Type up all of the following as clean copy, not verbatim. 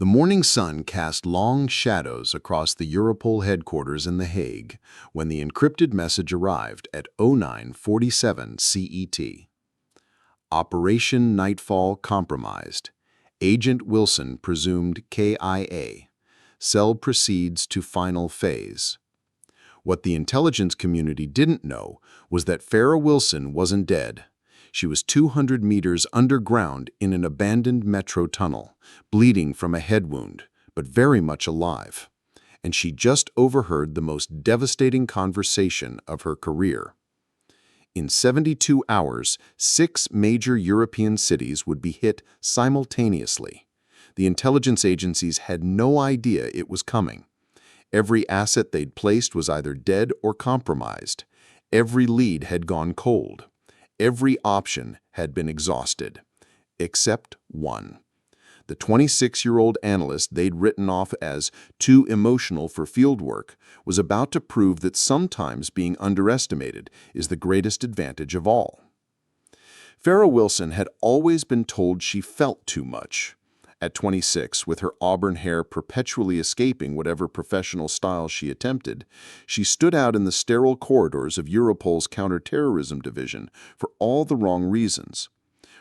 The morning sun cast long shadows across the Europol headquarters in The Hague when the encrypted message arrived at 09:47 CET. Operation Nightfall compromised. Agent Wilson presumed KIA. Cell proceeds to final phase. What the intelligence community didn't know was that Farrah Wilson wasn't dead. She was 200 meters underground in an abandoned metro tunnel, bleeding from a head wound, but very much alive. And she just overheard the most devastating conversation of her career. In 72 hours, 6 major European cities would be hit simultaneously. The intelligence agencies had no idea it was coming. Every asset they'd placed was either dead or compromised. Every lead had gone cold. Every option had been exhausted, except one. The 26-year-old analyst they'd written off as too emotional for fieldwork was about to prove that sometimes being underestimated is the greatest advantage of all. Farrah Wilson had always been told she felt too much. At 26, with her auburn hair perpetually escaping whatever professional style she attempted, she stood out in the sterile corridors of Europol's counterterrorism division for all the wrong reasons.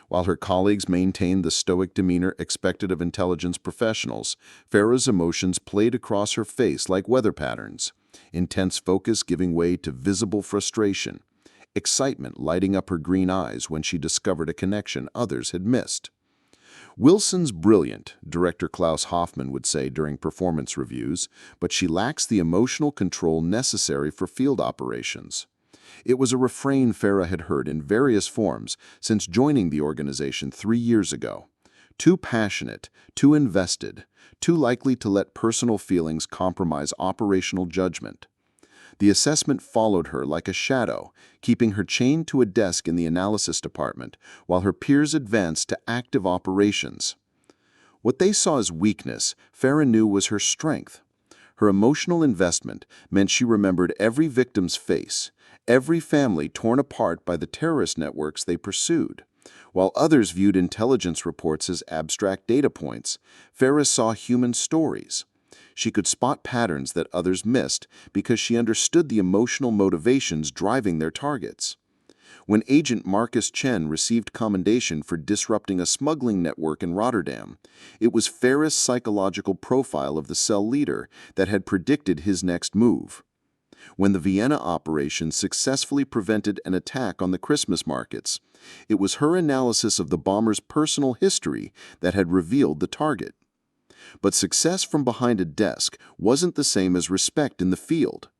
While her colleagues maintained the stoic demeanor expected of intelligence professionals, Farrah's emotions played across her face like weather patterns, intense focus giving way to visible frustration, excitement lighting up her green eyes when she discovered a connection others had missed. Wilson's brilliant, director Klaus Hoffmann would say during performance reviews, but she lacks the emotional control necessary for field operations. It was a refrain Farrah had heard in various forms since joining the organization 3 years ago. Too passionate, too invested, too likely to let personal feelings compromise operational judgment. The assessment followed her like a shadow, keeping her chained to a desk in the analysis department while her peers advanced to active operations. What they saw as weakness, Farrah knew was her strength. Her emotional investment meant she remembered every victim's face, every family torn apart by the terrorist networks they pursued. While others viewed intelligence reports as abstract data points, Farrah saw human stories. She could spot patterns that others missed because she understood the emotional motivations driving their targets. When Agent Marcus Chen received commendation for disrupting a smuggling network in Rotterdam, it was Farrah's psychological profile of the cell leader that had predicted his next move. When the Vienna operation successfully prevented an attack on the Christmas markets, it was her analysis of the bomber's personal history that had revealed the target. But success from behind a desk wasn't the same as respect in the field.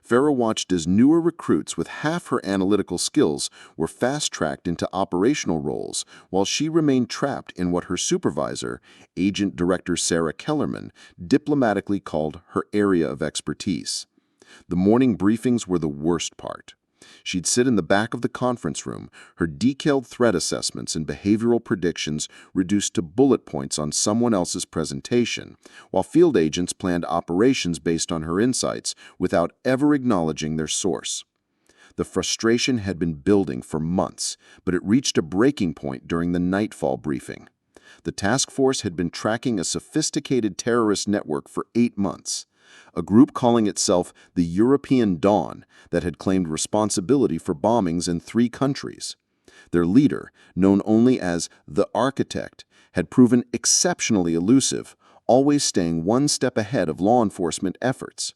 Farrah watched as newer recruits with half her analytical skills were fast-tracked into operational roles, while she remained trapped in what her supervisor, Agent Director Sarah Kellerman, diplomatically called her area of expertise. The morning briefings were the worst part. She'd sit in the back of the conference room, her detailed threat assessments and behavioral predictions reduced to bullet points on someone else's presentation, while field agents planned operations based on her insights without ever acknowledging their source. The frustration had been building for months, but it reached a breaking point during the Nightfall briefing. The task force had been tracking a sophisticated terrorist network for 8 months. A group calling itself the European Dawn that had claimed responsibility for bombings in 3 countries. Their leader, known only as the Architect, had proven exceptionally elusive, always staying one step ahead of law enforcement efforts.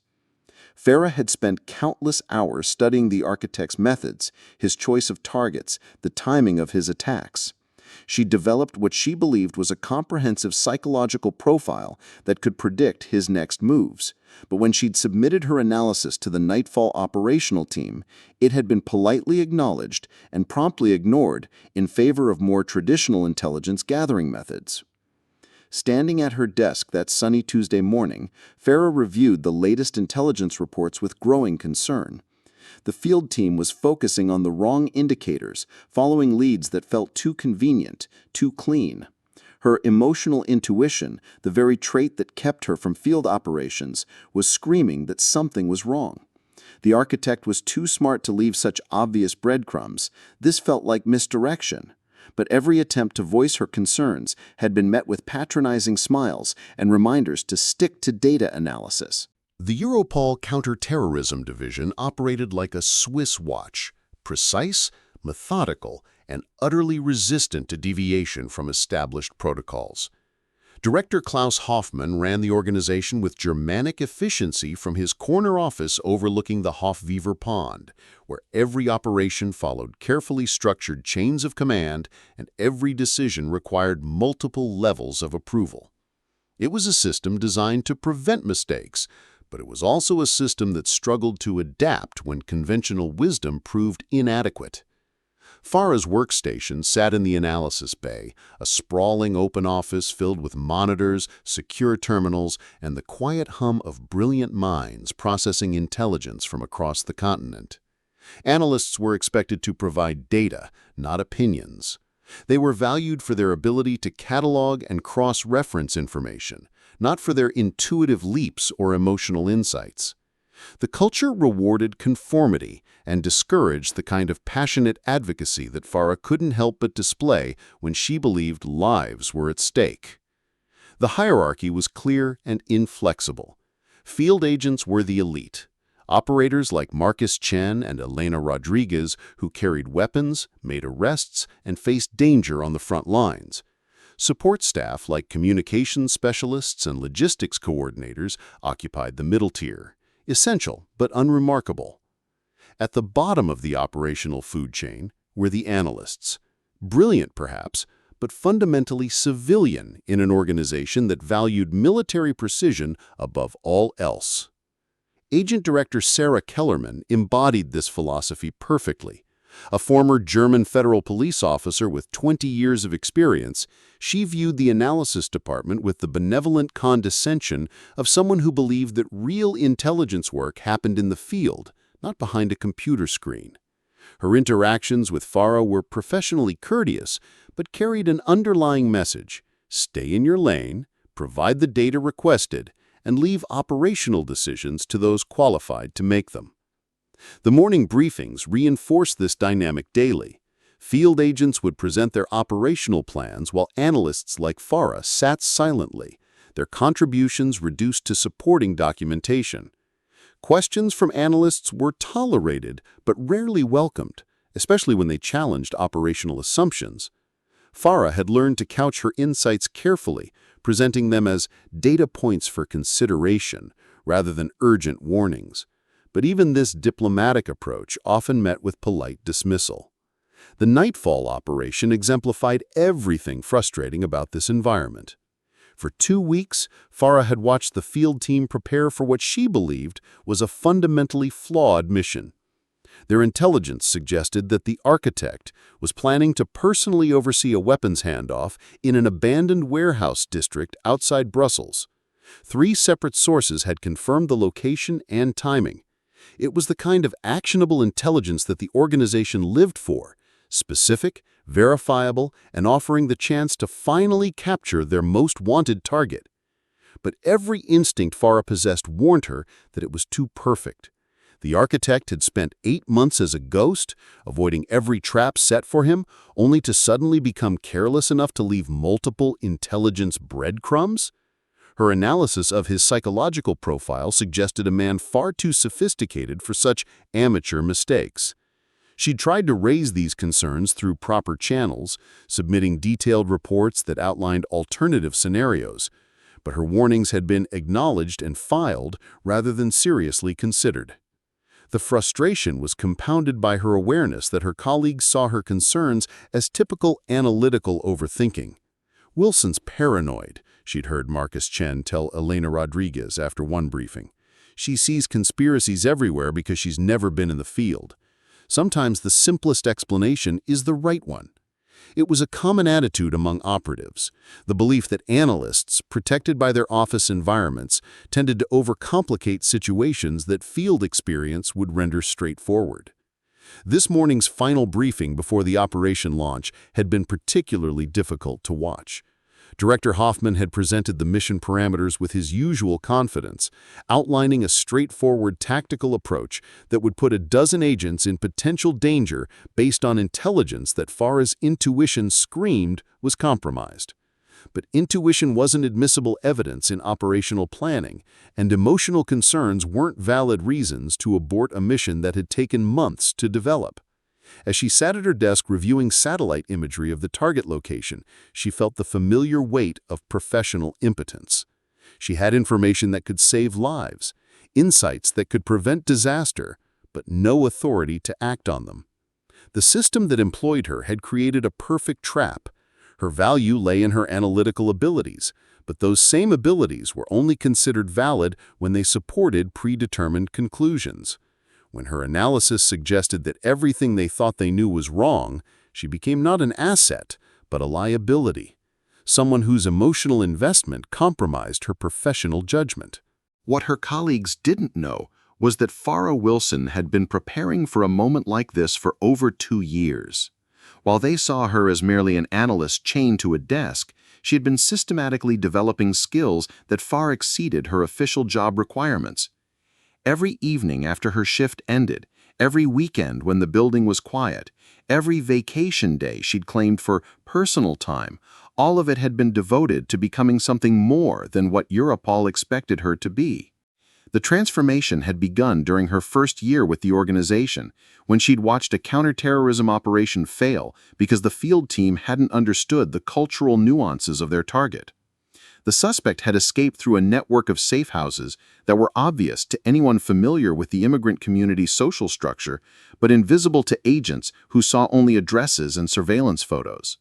Farrah had spent countless hours studying the Architect's methods, his choice of targets, the timing of his attacks. She developed what she believed was a comprehensive psychological profile that could predict his next moves. But when she'd submitted her analysis to the Nightfall operational team, it had been politely acknowledged and promptly ignored in favor of more traditional intelligence gathering methods. Standing at her desk that sunny Tuesday morning, Farrah reviewed the latest intelligence reports with growing concern. The field team was focusing on the wrong indicators, following leads that felt too convenient, too clean. Her emotional intuition, the very trait that kept her from field operations, was screaming that something was wrong. The Architect was too smart to leave such obvious breadcrumbs. This felt like misdirection. but every attempt to voice her concerns had been met with patronizing smiles and reminders to stick to data analysis. The Europol Counterterrorism Division operated like a Swiss watch, precise, methodical, and utterly resistant to deviation from established protocols. Director Klaus Hoffmann ran the organization with Germanic efficiency from his corner office overlooking the Hofweaver Pond, where every operation followed carefully structured chains of command and every decision required multiple levels of approval. It was a system designed to prevent mistakes, but it was also a system that struggled to adapt when conventional wisdom proved inadequate. Farrah's workstation sat in the analysis bay, a sprawling open office filled with monitors, secure terminals, and the quiet hum of brilliant minds processing intelligence from across the continent. Analysts were expected to provide data, not opinions. They were valued for their ability to catalog and cross-reference information, not for their intuitive leaps or emotional insights. The culture rewarded conformity and discouraged the kind of passionate advocacy that Farrah couldn't help but display when she believed lives were at stake. The hierarchy was clear and inflexible. Field agents were the elite. Operators like Marcus Chen and Elena Rodriguez, who carried weapons, made arrests, and faced danger on the front lines. Support staff like communications specialists and logistics coordinators occupied the middle tier. Essential, but unremarkable. At the bottom of the operational food chain were the analysts. Brilliant, perhaps, but fundamentally civilian in an organization that valued military precision above all else. Agent Director Sarah Kellerman embodied this philosophy perfectly. A former German federal police officer with 20 years of experience, she viewed the analysis department with the benevolent condescension of someone who believed that real intelligence work happened in the field, not behind a computer screen. Her interactions with Farrah were professionally courteous, but carried an underlying message: stay in your lane, provide the data requested, and leave operational decisions to those qualified to make them. The morning briefings reinforced this dynamic daily. Field agents would present their operational plans while analysts like Farrah sat silently, their contributions reduced to supporting documentation. Questions from analysts were tolerated but rarely welcomed, especially when they challenged operational assumptions. Farrah had learned to couch her insights carefully, presenting them as data points for consideration rather than urgent warnings. But even this diplomatic approach often met with polite dismissal. The Nightfall operation exemplified everything frustrating about this environment. For 2 weeks, Farrah had watched the field team prepare for what she believed was a fundamentally flawed mission. Their intelligence suggested that the architect was planning to personally oversee a weapons handoff in an abandoned warehouse district outside Brussels. 3 separate sources had confirmed the location and timing. It was the kind of actionable intelligence that the organization lived for, specific, verifiable, and offering the chance to finally capture their most wanted target. But every instinct Farrah possessed warned her that it was too perfect. The architect had spent 8 months as a ghost, avoiding every trap set for him, only to suddenly become careless enough to leave multiple intelligence breadcrumbs. Her analysis of his psychological profile suggested a man far too sophisticated for such amateur mistakes. She'd tried to raise these concerns through proper channels, submitting detailed reports that outlined alternative scenarios, but her warnings had been acknowledged and filed rather than seriously considered. The frustration was compounded by her awareness that her colleagues saw her concerns as typical analytical overthinking. "Wilson's paranoid," she'd heard Marcus Chen tell Elena Rodriguez after one briefing. "She sees conspiracies everywhere because she's never been in the field. Sometimes the simplest explanation is the right one." It was a common attitude among operatives, the belief that analysts, protected by their office environments, tended to overcomplicate situations that field experience would render straightforward. This morning's final briefing before the operation launch had been particularly difficult to watch. Director Hoffman had presented the mission parameters with his usual confidence, outlining a straightforward tactical approach that would put a dozen agents in potential danger based on intelligence that Farrah's intuition screamed was compromised. But intuition wasn't admissible evidence in operational planning, and emotional concerns weren't valid reasons to abort a mission that had taken months to develop. As she sat at her desk reviewing satellite imagery of the target location, she felt the familiar weight of professional impotence. She had information that could save lives, insights that could prevent disaster, but no authority to act on them. The system that employed her had created a perfect trap. Her value lay in her analytical abilities, but those same abilities were only considered valid when they supported predetermined conclusions. When her analysis suggested that everything they thought they knew was wrong, she became not an asset, but a liability, someone whose emotional investment compromised her professional judgment. What her colleagues didn't know was that Farrah Wilson had been preparing for a moment like this for over 2 years. While they saw her as merely an analyst chained to a desk, she had been systematically developing skills that far exceeded her official job requirements. Every evening after her shift ended, every weekend when the building was quiet, every vacation day she'd claimed for personal time, all of it had been devoted to becoming something more than what Europol expected her to be. The transformation had begun during her first year with the organization, when she'd watched a counterterrorism operation fail because the field team hadn't understood the cultural nuances of their target. The suspect had escaped through a network of safe houses that were obvious to anyone familiar with the immigrant community's social structure, but invisible to agents who saw only addresses and surveillance photos.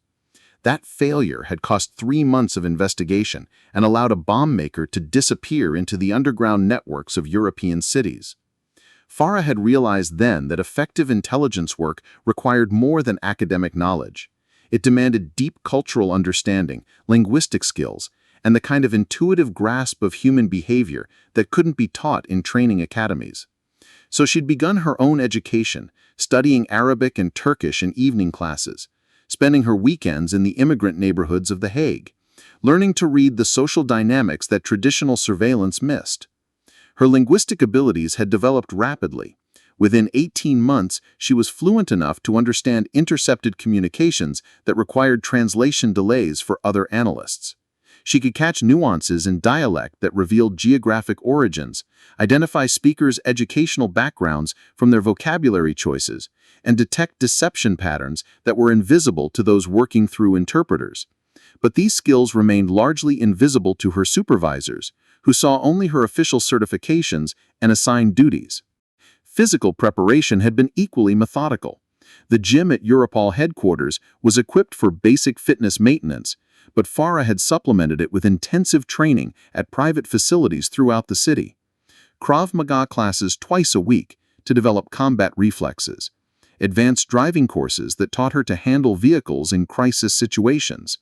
That failure had cost 3 months of investigation and allowed a bomb maker to disappear into the underground networks of European cities. Farrah had realized then that effective intelligence work required more than academic knowledge. It demanded deep cultural understanding, linguistic skills, and the kind of intuitive grasp of human behavior that couldn't be taught in training academies. So she'd begun her own education, studying Arabic and Turkish in evening classes, spending her weekends in the immigrant neighborhoods of The Hague, learning to read the social dynamics that traditional surveillance missed. Her linguistic abilities had developed rapidly. Within 18 months, she was fluent enough to understand intercepted communications that required translation delays for other analysts. She could catch nuances in dialect that revealed geographic origins, identify speakers' educational backgrounds from their vocabulary choices, and detect deception patterns that were invisible to those working through interpreters. But these skills remained largely invisible to her supervisors, who saw only her official certifications and assigned duties. Physical preparation had been equally methodical. The gym at Europol headquarters was equipped for basic fitness maintenance, but Farrah had supplemented it with intensive training at private facilities throughout the city. Krav Maga classes twice a week to develop combat reflexes, advanced driving courses that taught her to handle vehicles in crisis situations,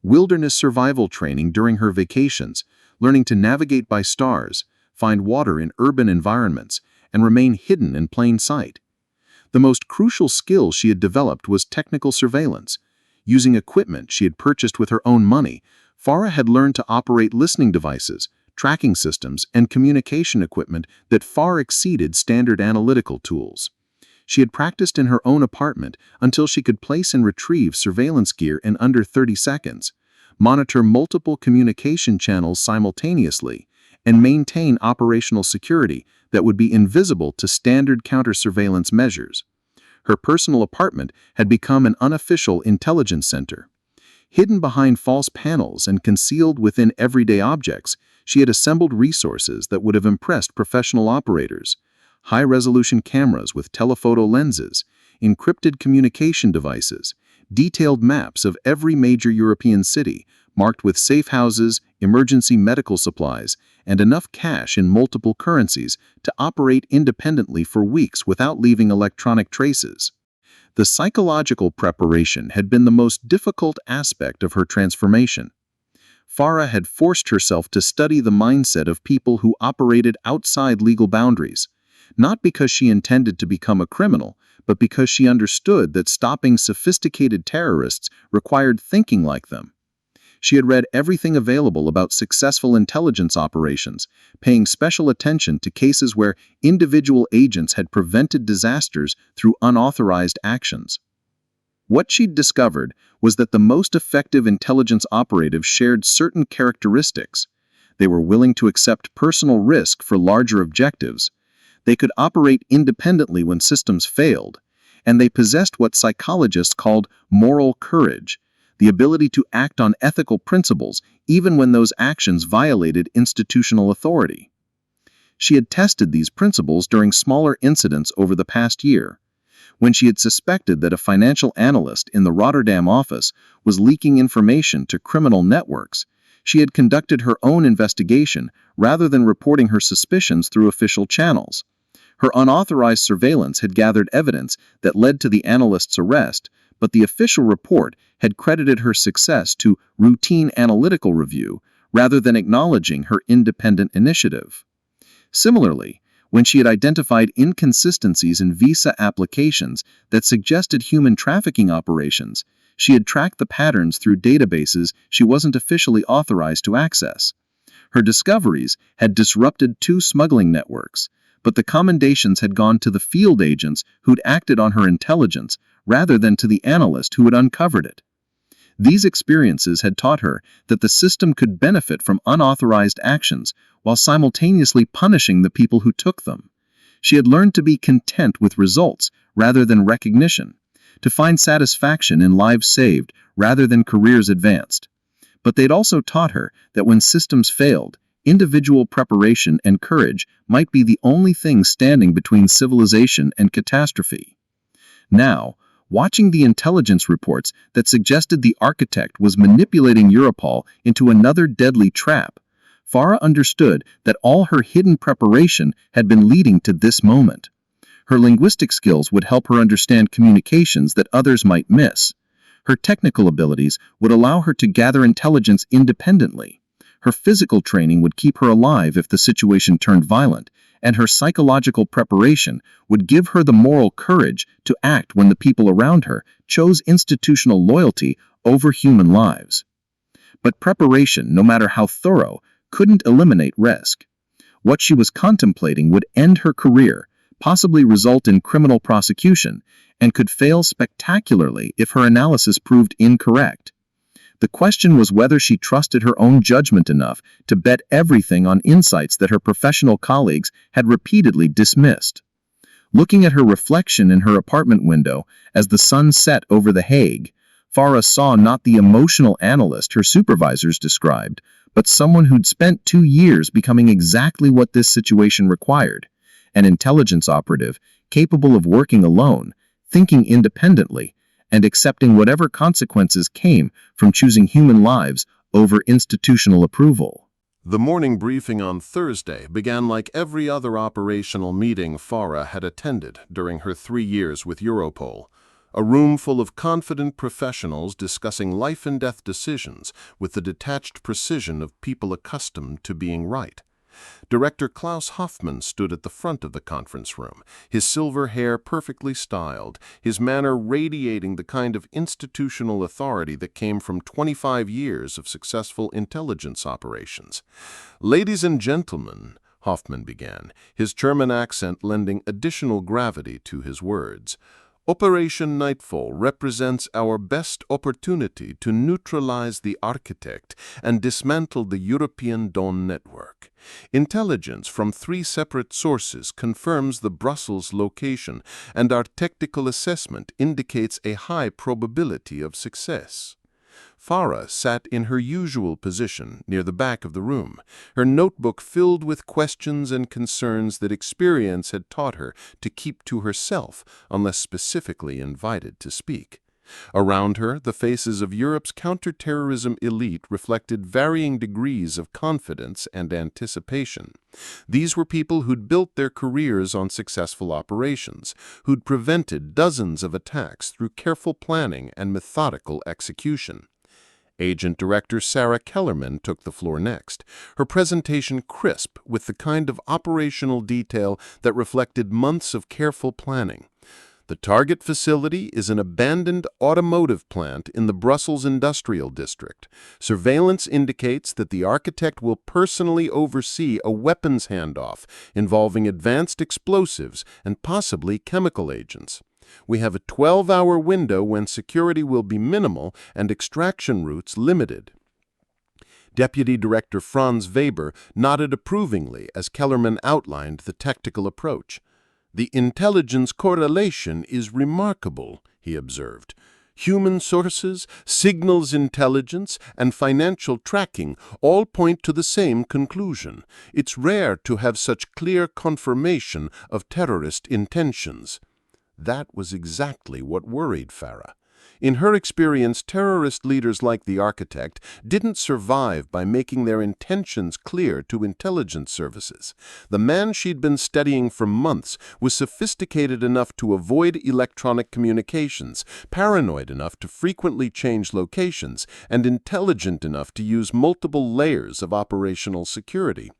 wilderness survival training during her vacations, learning to navigate by stars, find water in urban environments, and remain hidden in plain sight. The most crucial skill she had developed was technical surveillance. Using equipment she had purchased with her own money, Farrah had learned to operate listening devices, tracking systems, and communication equipment that far exceeded standard analytical tools. She had practiced in her own apartment until she could place and retrieve surveillance gear in under 30 seconds, monitor multiple communication channels simultaneously, and maintain operational security that would be invisible to standard counter-surveillance measures. Her personal apartment had become an unofficial intelligence center. Hidden behind false panels and concealed within everyday objects, she had assembled resources that would have impressed professional operators: high-resolution cameras with telephoto lenses, encrypted communication devices, detailed maps of every major European city, marked with safe houses, emergency medical supplies, and enough cash in multiple currencies to operate independently for weeks without leaving electronic traces. The psychological preparation had been the most difficult aspect of her transformation. Farrah had forced herself to study the mindset of people who operated outside legal boundaries, not because she intended to become a criminal, but because she understood that stopping sophisticated terrorists required thinking like them. She had read everything available about successful intelligence operations, paying special attention to cases where individual agents had prevented disasters through unauthorized actions. What she'd discovered was that the most effective intelligence operatives shared certain characteristics. They were willing to accept personal risk for larger objectives. They could operate independently when systems failed, and they possessed what psychologists called moral courage, the ability to act on ethical principles even when those actions violated institutional authority. She had tested these principles during smaller incidents over the past year. When she had suspected that a financial analyst in the Rotterdam office was leaking information to criminal networks, she had conducted her own investigation rather than reporting her suspicions through official channels. Her unauthorized surveillance had gathered evidence that led to the analyst's arrest, but the official report had credited her success to routine analytical review rather than acknowledging her independent initiative. Similarly, when she had identified inconsistencies in visa applications that suggested human trafficking operations, she had tracked the patterns through databases she wasn't officially authorized to access. Her discoveries had disrupted 2 smuggling networks, but the commendations had gone to the field agents who'd acted on her intelligence rather than to the analyst who had uncovered it. These experiences had taught her that the system could benefit from unauthorized actions while simultaneously punishing the people who took them. She had learned to be content with results rather than recognition, to find satisfaction in lives saved rather than careers advanced. But they'd also taught her that when systems failed, individual preparation and courage might be the only thing standing between civilization and catastrophe. Now, watching the intelligence reports that suggested the architect was manipulating Europol into another deadly trap, Farrah understood that all her hidden preparation had been leading to this moment. Her linguistic skills would help her understand communications that others might miss. Her technical abilities would allow her to gather intelligence independently. Her physical training would keep her alive if the situation turned violent, and her psychological preparation would give her the moral courage to act when the people around her chose institutional loyalty over human lives. But preparation, no matter how thorough, couldn't eliminate risk. What she was contemplating would end her career, possibly result in criminal prosecution, and could fail spectacularly if her analysis proved incorrect. The question was whether she trusted her own judgment enough to bet everything on insights that her professional colleagues had repeatedly dismissed. Looking at her reflection in her apartment window as the sun set over the Hague, Farrah saw not the emotional analyst her supervisors described, but someone who'd spent 2 years becoming exactly what this situation required: an intelligence operative capable of working alone, thinking independently, and accepting whatever consequences came from choosing human lives over institutional approval. The morning briefing on Thursday began like every other operational meeting Farrah had attended during her 3 years with Europol. A room full of confident professionals discussing life-and-death decisions with the detached precision of people accustomed to being right. Director Klaus Hoffmann stood at the front of the conference room, his silver hair perfectly styled, his manner radiating the kind of institutional authority that came from 25 years of successful intelligence operations. "Ladies and gentlemen," Hoffmann began, his German accent lending additional gravity to his words, "Operation Nightfall represents our best opportunity to neutralize the architect and dismantle the European Dawn network. Intelligence from 3 separate sources confirms the Brussels location, and our technical assessment indicates a high probability of success." Farrah sat in her usual position near the back of the room, her notebook filled with questions and concerns that experience had taught her to keep to herself unless specifically invited to speak. Around her, the faces of Europe's counterterrorism elite reflected varying degrees of confidence and anticipation. These were people who'd built their careers on successful operations, who'd prevented dozens of attacks through careful planning and methodical execution. Agent Director Sarah Kellerman took the floor next, her presentation crisp with the kind of operational detail that reflected months of careful planning. The target facility is an abandoned automotive plant in the Brussels Industrial District. Surveillance indicates that the architect will personally oversee a weapons handoff involving advanced explosives and possibly chemical agents. We have a 12-hour window when security will be minimal and extraction routes limited. Deputy Director Franz Weber nodded approvingly as Kellerman outlined the tactical approach. "The intelligence correlation is remarkable," he observed. "Human sources, signals intelligence, and financial tracking all point to the same conclusion. It's rare to have such clear confirmation of terrorist intentions." That was exactly what worried Farrah. In her experience, terrorist leaders like the architect didn't survive by making their intentions clear to intelligence services. The man she'd been studying for months was sophisticated enough to avoid electronic communications, paranoid enough to frequently change locations, and intelligent enough to use multiple layers of operational security.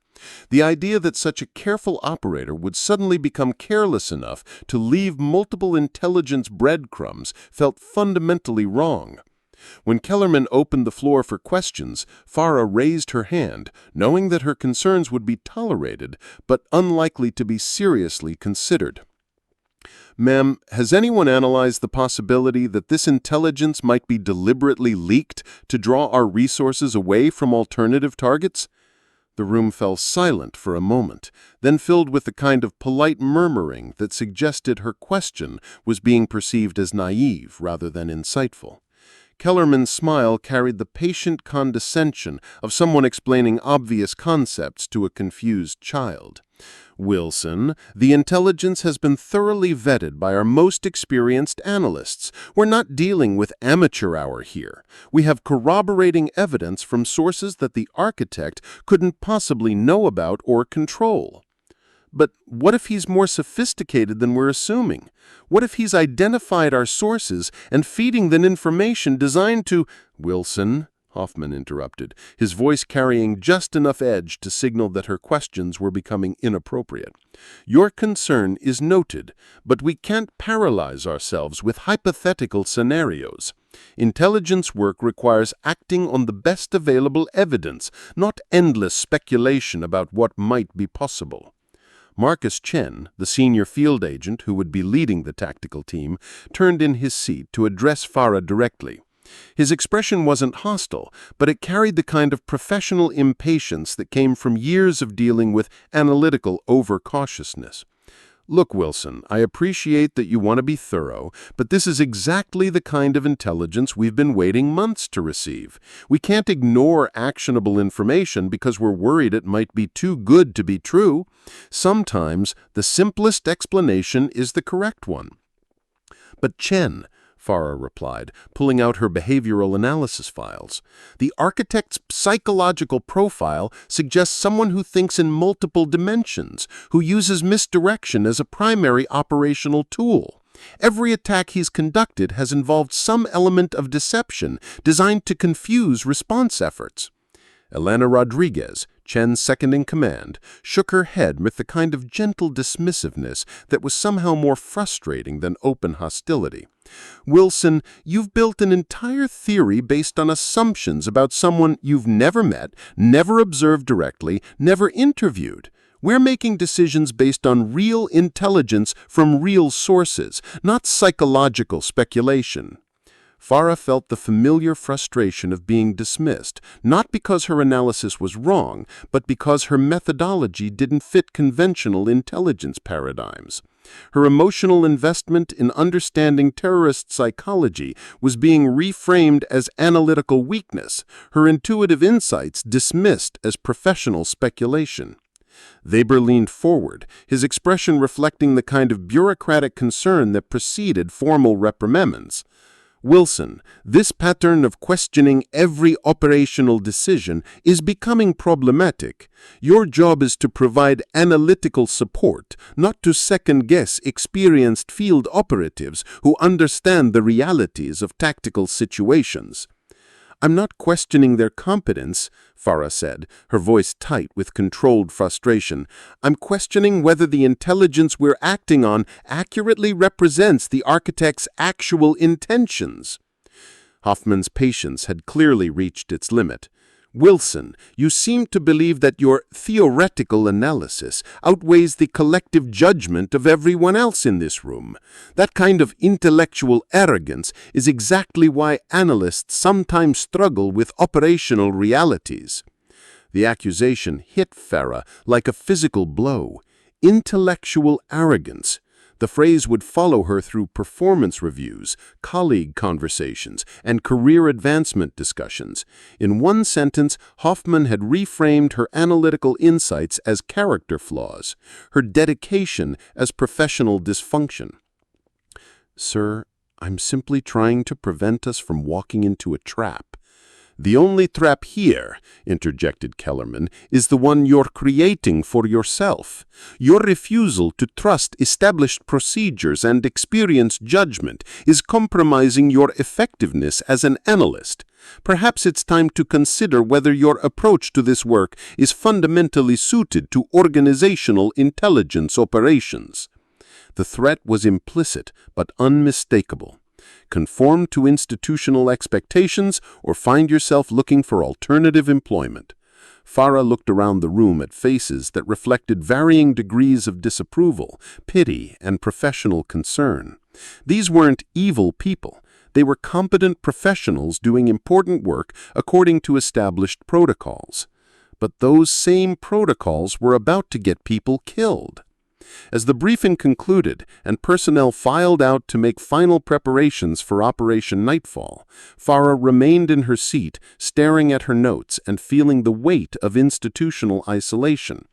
The idea that such a careful operator would suddenly become careless enough to leave multiple intelligence breadcrumbs felt fundamentally wrong. When Kellerman opened the floor for questions, Farrah raised her hand, knowing that her concerns would be tolerated, but unlikely to be seriously considered. "Ma'am, has anyone analyzed the possibility that this intelligence might be deliberately leaked to draw our resources away from alternative targets?" The room fell silent for a moment, then filled with the kind of polite murmuring that suggested her question was being perceived as naive rather than insightful. Kellerman's smile carried the patient condescension of someone explaining obvious concepts to a confused child. "Wilson, the intelligence has been thoroughly vetted by our most experienced analysts. We're not dealing with amateur hour here. We have corroborating evidence from sources that the architect couldn't possibly know about or control." "But what if he's more sophisticated than we're assuming? What if he's identified our sources and feeding them information designed to—" "Wilson," Hoffman interrupted, his voice carrying just enough edge to signal that her questions were becoming inappropriate. "Your concern is noted, but we can't paralyze ourselves with hypothetical scenarios. Intelligence work requires acting on the best available evidence, not endless speculation about what might be possible." Marcus Chen, the senior field agent who would be leading the tactical team, turned in his seat to address Farrah directly. His expression wasn't hostile, but it carried the kind of professional impatience that came from years of dealing with analytical overcautiousness. "Look, Wilson, I appreciate that you want to be thorough, but this is exactly the kind of intelligence we've been waiting months to receive. We can't ignore actionable information because we're worried it might be too good to be true. Sometimes the simplest explanation is the correct one." "But Chen," Farrah replied, pulling out her behavioral analysis files, "the architect's psychological profile suggests someone who thinks in multiple dimensions, who uses misdirection as a primary operational tool. Every attack he's conducted has involved some element of deception designed to confuse response efforts." Elena Rodriguez, Chen's second-in-command, shook her head with the kind of gentle dismissiveness that was somehow more frustrating than open hostility. "Wilson, you've built an entire theory based on assumptions about someone you've never met, never observed directly, never interviewed. We're making decisions based on real intelligence from real sources, not psychological speculation." Farrah felt the familiar frustration of being dismissed, not because her analysis was wrong, but because her methodology didn't fit conventional intelligence paradigms. Her emotional investment in understanding terrorist psychology was being reframed as analytical weakness, her intuitive insights dismissed as professional speculation. Weber leaned forward, his expression reflecting the kind of bureaucratic concern that preceded formal reprimands. "Wilson, this pattern of questioning every operational decision is becoming problematic. Your job is to provide analytical support, not to second-guess experienced field operatives who understand the realities of tactical situations." I'm not questioning their competence, Farrah said, her voice tight with controlled frustration. I'm questioning whether the intelligence we're acting on accurately represents the architect's actual intentions. Hoffman's patience had clearly reached its limit. Wilson, you seem to believe that your theoretical analysis outweighs the collective judgment of everyone else in this room. That kind of intellectual arrogance is exactly why analysts sometimes struggle with operational realities. The accusation hit Farrah like a physical blow. Intellectual arrogance. The phrase would follow her through performance reviews, colleague conversations, and career advancement discussions. In one sentence, Hoffman had reframed her analytical insights as character flaws, her dedication as professional dysfunction. Sir, I'm simply trying to prevent us from walking into a trap. The only trap here, interjected Kellerman, is the one you're creating for yourself. Your refusal to trust established procedures and experienced judgment is compromising your effectiveness as an analyst. Perhaps it's time to consider whether your approach to this work is fundamentally suited to organizational intelligence operations. The threat was implicit but unmistakable. Conform to institutional expectations or find yourself looking for alternative employment. Farrah looked around the room at faces that reflected varying degrees of disapproval, pity, and professional concern. These weren't evil people. They were competent professionals doing important work according to established protocols. But those same protocols were about to get people killed. As the briefing concluded and personnel filed out to make final preparations for Operation Nightfall, Farrah remained in her seat, staring at her notes and feeling the weight of institutional isolation.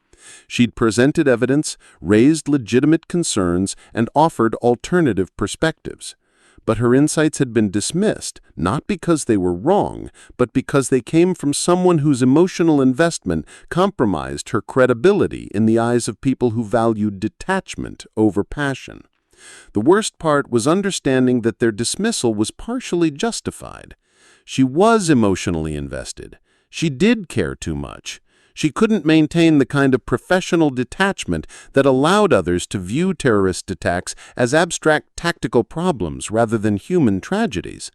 She'd presented evidence, raised legitimate concerns, and offered alternative perspectives. But her insights had been dismissed, not because they were wrong, but because they came from someone whose emotional investment compromised her credibility in the eyes of people who valued detachment over passion. The worst part was understanding that their dismissal was partially justified. She was emotionally invested. She did care too much. She couldn't maintain the kind of professional detachment that allowed others to view terrorist attacks as abstract tactical problems rather than human tragedies.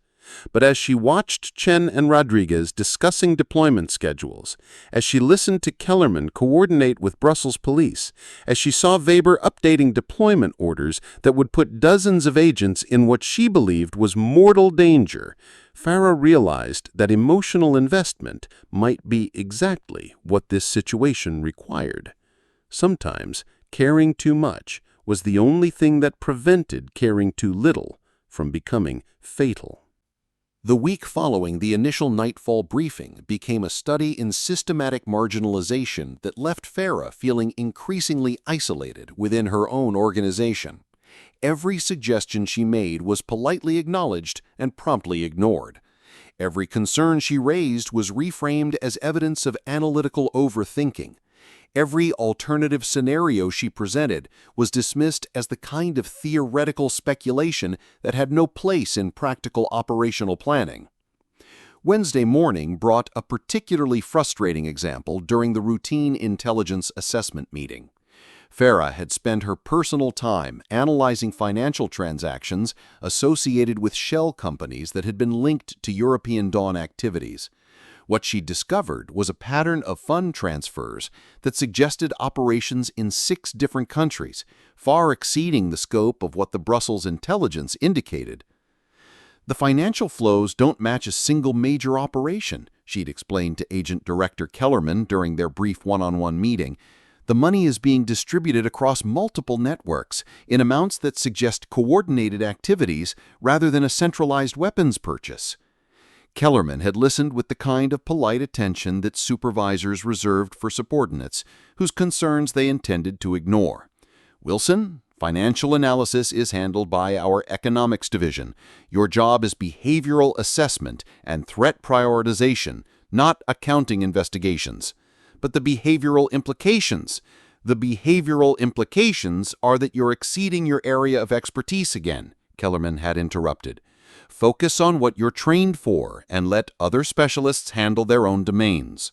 But as she watched Chen and Rodriguez discussing deployment schedules, as she listened to Kellerman coordinate with Brussels police, as she saw Weber updating deployment orders that would put dozens of agents in what she believed was mortal danger, Farrah realized that emotional investment might be exactly what this situation required. Sometimes, caring too much was the only thing that prevented caring too little from becoming fatal. The week following the initial Nightfall briefing became a study in systematic marginalization that left Farrah feeling increasingly isolated within her own organization. Every suggestion she made was politely acknowledged and promptly ignored. Every concern she raised was reframed as evidence of analytical overthinking. Every alternative scenario she presented was dismissed as the kind of theoretical speculation that had no place in practical operational planning. Wednesday morning brought a particularly frustrating example during the routine intelligence assessment meeting. Farrah had spent her personal time analyzing financial transactions associated with shell companies that had been linked to European Dawn activities. What she discovered was a pattern of fund transfers that suggested operations in 6 different countries, far exceeding the scope of what the Brussels intelligence indicated. The financial flows don't match a single major operation, she'd explained to Agent Director Kellerman during their brief one-on-one meeting. The money is being distributed across multiple networks in amounts that suggest coordinated activities rather than a centralized weapons purchase. Kellerman had listened with the kind of polite attention that supervisors reserved for subordinates, whose concerns they intended to ignore. Wilson, financial analysis is handled by our economics division. Your job is behavioral assessment and threat prioritization, not accounting investigations. But the behavioral implications are that you're exceeding your area of expertise again, Kellerman had interrupted. Focus on what you're trained for and let other specialists handle their own domains.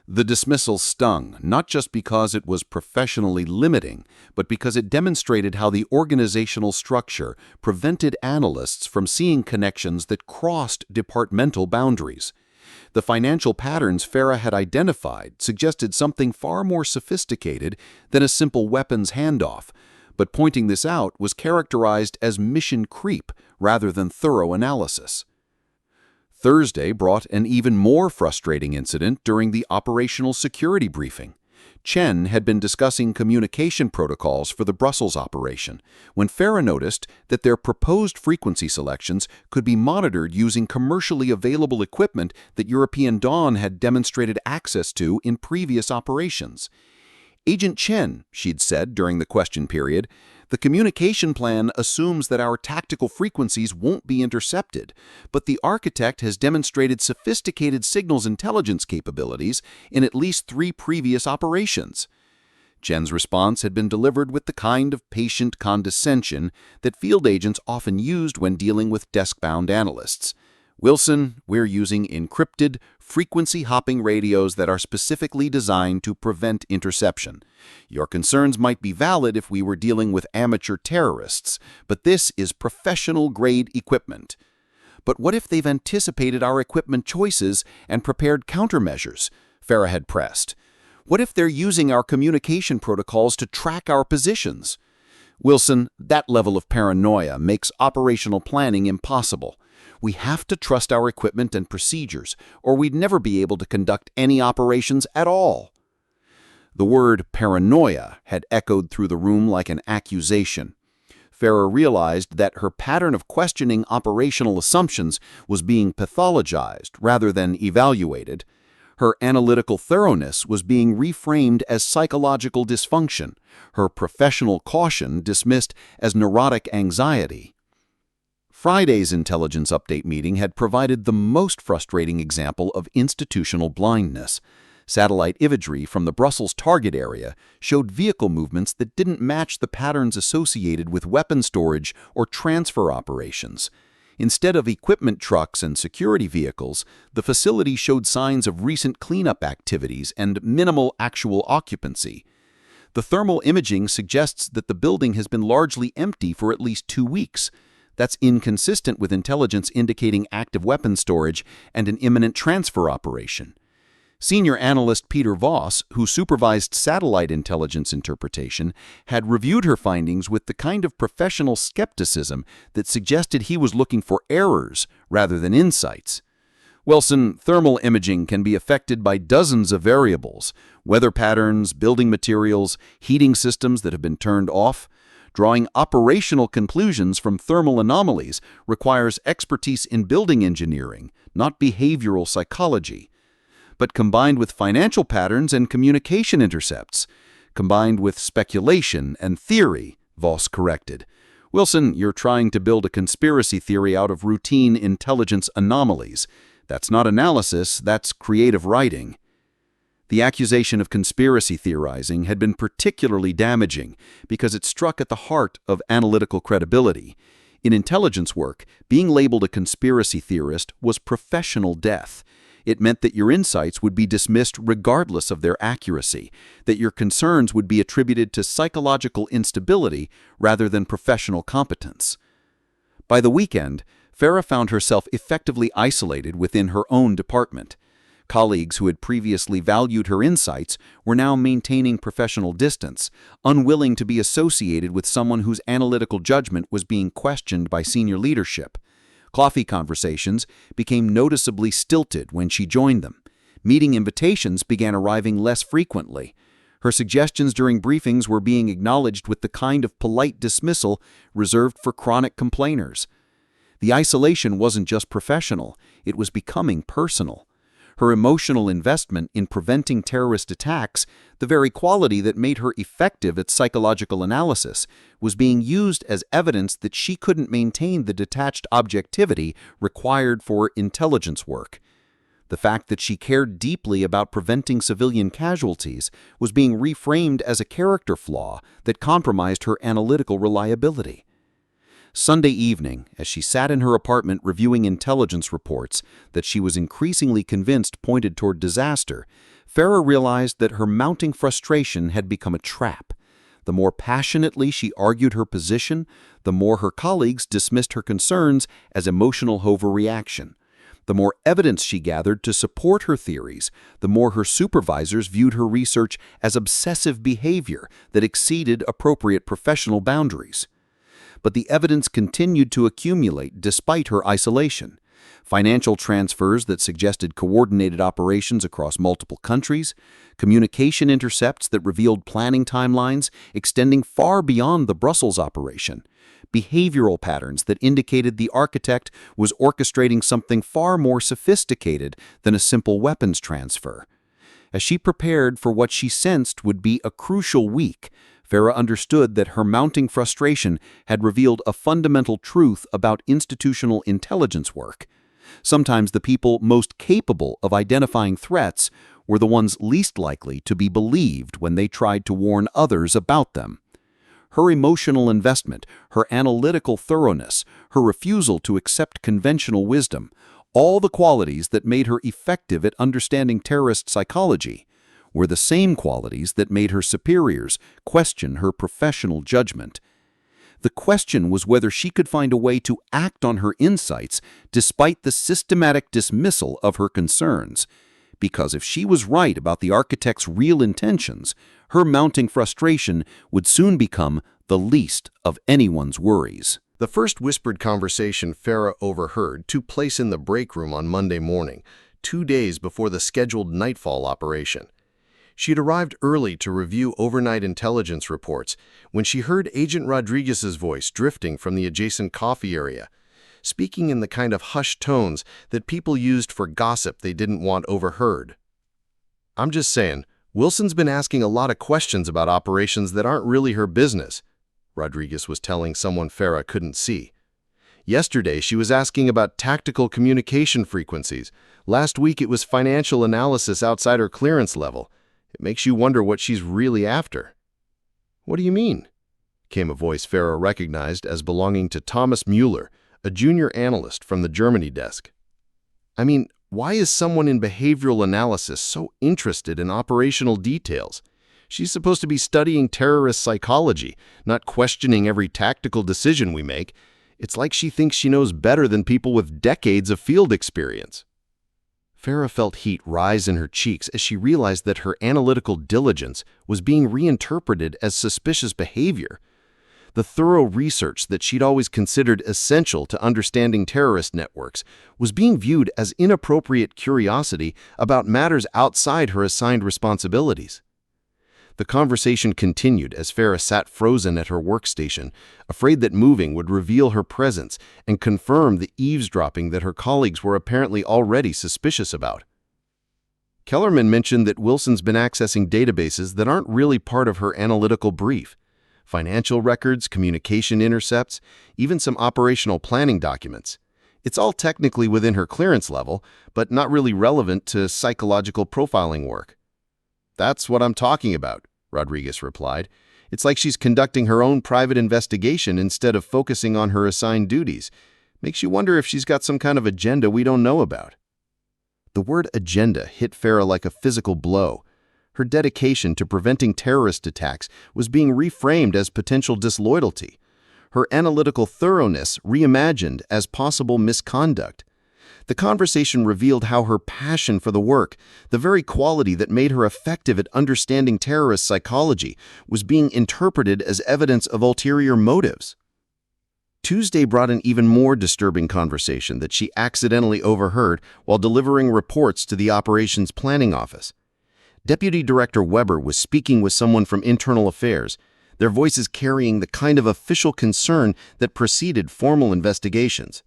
The dismissal stung, not just because it was professionally limiting, but because it demonstrated how the organizational structure prevented analysts from seeing connections that crossed departmental boundaries. The financial patterns Farrah had identified suggested something far more sophisticated than a simple weapons handoff, but pointing this out was characterized as mission creep rather than thorough analysis. Thursday brought an even more frustrating incident during the operational security briefing. Chen had been discussing communication protocols for the Brussels operation when Farrah noticed that their proposed frequency selections could be monitored using commercially available equipment that European Dawn had demonstrated access to in previous operations. "Agent Chen," she'd said during the question period, "the communication plan assumes that our tactical frequencies won't be intercepted, but the architect has demonstrated sophisticated signals intelligence capabilities in at least 3 previous operations." Chen's response had been delivered with the kind of patient condescension that field agents often used when dealing with desk-bound analysts. "Wilson, we're using encrypted, frequency-hopping radios that are specifically designed to prevent interception. Your concerns might be valid if we were dealing with amateur terrorists, but this is professional-grade equipment." "But what if they've anticipated our equipment choices and prepared countermeasures?" Farrah had pressed. "What if they're using our communication protocols to track our positions?" "Wilson, that level of paranoia makes operational planning impossible. We have to trust our equipment and procedures, or we'd never be able to conduct any operations at all." The word paranoia had echoed through the room like an accusation. Farrah realized that her pattern of questioning operational assumptions was being pathologized rather than evaluated. Her analytical thoroughness was being reframed as psychological dysfunction, her professional caution dismissed as neurotic anxiety. Friday's intelligence update meeting had provided the most frustrating example of institutional blindness. Satellite imagery from the Brussels target area showed vehicle movements that didn't match the patterns associated with weapon storage or transfer operations. Instead of equipment trucks and security vehicles, the facility showed signs of recent cleanup activities and minimal actual occupancy. The thermal imaging suggests that the building has been largely empty for at least 2 weeks. That's inconsistent with intelligence indicating active weapon storage and an imminent transfer operation. Senior analyst Peter Voss, who supervised satellite intelligence interpretation, had reviewed her findings with the kind of professional skepticism that suggested he was looking for errors rather than insights. "Wilson, thermal imaging can be affected by dozens of variables: weather patterns, building materials, heating systems that have been turned off. Drawing operational conclusions from thermal anomalies requires expertise in building engineering, not behavioral psychology. But combined with financial patterns and communication intercepts, combined with speculation and theory," Voss corrected. "Wilson, you're trying to build a conspiracy theory out of routine intelligence anomalies. That's not analysis, that's creative writing." The accusation of conspiracy theorizing had been particularly damaging because it struck at the heart of analytical credibility. In intelligence work, being labeled a conspiracy theorist was professional death. It meant that your insights would be dismissed regardless of their accuracy, that your concerns would be attributed to psychological instability rather than professional competence. By the weekend, Farrah found herself effectively isolated within her own department. Colleagues who had previously valued her insights were now maintaining professional distance, unwilling to be associated with someone whose analytical judgment was being questioned by senior leadership. Coffee conversations became noticeably stilted when she joined them. Meeting invitations began arriving less frequently. Her suggestions during briefings were being acknowledged with the kind of polite dismissal reserved for chronic complainers. The isolation wasn't just professional, it was becoming personal. Her emotional investment in preventing terrorist attacks, the very quality that made her effective at psychological analysis, was being used as evidence that she couldn't maintain the detached objectivity required for intelligence work. The fact that she cared deeply about preventing civilian casualties was being reframed as a character flaw that compromised her analytical reliability. Sunday evening, as she sat in her apartment reviewing intelligence reports that she was increasingly convinced pointed toward disaster, Farrah realized that her mounting frustration had become a trap. The more passionately she argued her position, the more her colleagues dismissed her concerns as emotional overreaction. The more evidence she gathered to support her theories, the more her supervisors viewed her research as obsessive behavior that exceeded appropriate professional boundaries. But the evidence continued to accumulate despite her isolation. Financial transfers that suggested coordinated operations across multiple countries, communication intercepts that revealed planning timelines extending far beyond the Brussels operation, behavioral patterns that indicated the architect was orchestrating something far more sophisticated than a simple weapons transfer. As she prepared for what she sensed would be a crucial week, Farrah understood that her mounting frustration had revealed a fundamental truth about institutional intelligence work. Sometimes the people most capable of identifying threats were the ones least likely to be believed when they tried to warn others about them. Her emotional investment, her analytical thoroughness, her refusal to accept conventional wisdom, all the qualities that made her effective at understanding terrorist psychology, were the same qualities that made her superiors question her professional judgment. The question was whether she could find a way to act on her insights despite the systematic dismissal of her concerns. Because if she was right about the architect's real intentions, her mounting frustration would soon become the least of anyone's worries. The first whispered conversation Farrah overheard took place in the break room on Monday morning, 2 days before the scheduled Nightfall operation. She'd arrived early to review overnight intelligence reports when she heard Agent Rodriguez's voice drifting from the adjacent coffee area, speaking in the kind of hushed tones that people used for gossip they didn't want overheard. "I'm just saying, Wilson's been asking a lot of questions about operations that aren't really her business," Rodriguez was telling someone Farrah couldn't see. "Yesterday, she was asking about tactical communication frequencies. Last week, it was financial analysis outside her clearance level. It makes you wonder what she's really after." "What do you mean?" came a voice Farrah recognized as belonging to Thomas Mueller, a junior analyst from the Germany desk. "I mean, why is someone in behavioral analysis so interested in operational details? She's supposed to be studying terrorist psychology, not questioning every tactical decision we make. It's like she thinks she knows better than people with decades of field experience." Farrah felt heat rise in her cheeks as she realized that her analytical diligence was being reinterpreted as suspicious behavior. The thorough research that she'd always considered essential to understanding terrorist networks was being viewed as inappropriate curiosity about matters outside her assigned responsibilities. The conversation continued as Farrah sat frozen at her workstation, afraid that moving would reveal her presence and confirm the eavesdropping that her colleagues were apparently already suspicious about. Kellerman mentioned that Wilson's been accessing databases that aren't really part of her analytical brief. Financial records, communication intercepts, even some operational planning documents. It's all technically within her clearance level, but not really relevant to psychological profiling work. "That's what I'm talking about," Rodriguez replied. "It's like she's conducting her own private investigation instead of focusing on her assigned duties. Makes you wonder if she's got some kind of agenda we don't know about." The word agenda hit Farrah like a physical blow. Her dedication to preventing terrorist attacks was being reframed as potential disloyalty. Her analytical thoroughness reimagined as possible misconduct. The conversation revealed how her passion for the work, the very quality that made her effective at understanding terrorist psychology, was being interpreted as evidence of ulterior motives. Tuesday brought an even more disturbing conversation that she accidentally overheard while delivering reports to the operations planning office. Deputy Director Weber was speaking with someone from Internal Affairs, their voices carrying the kind of official concern that preceded formal investigations.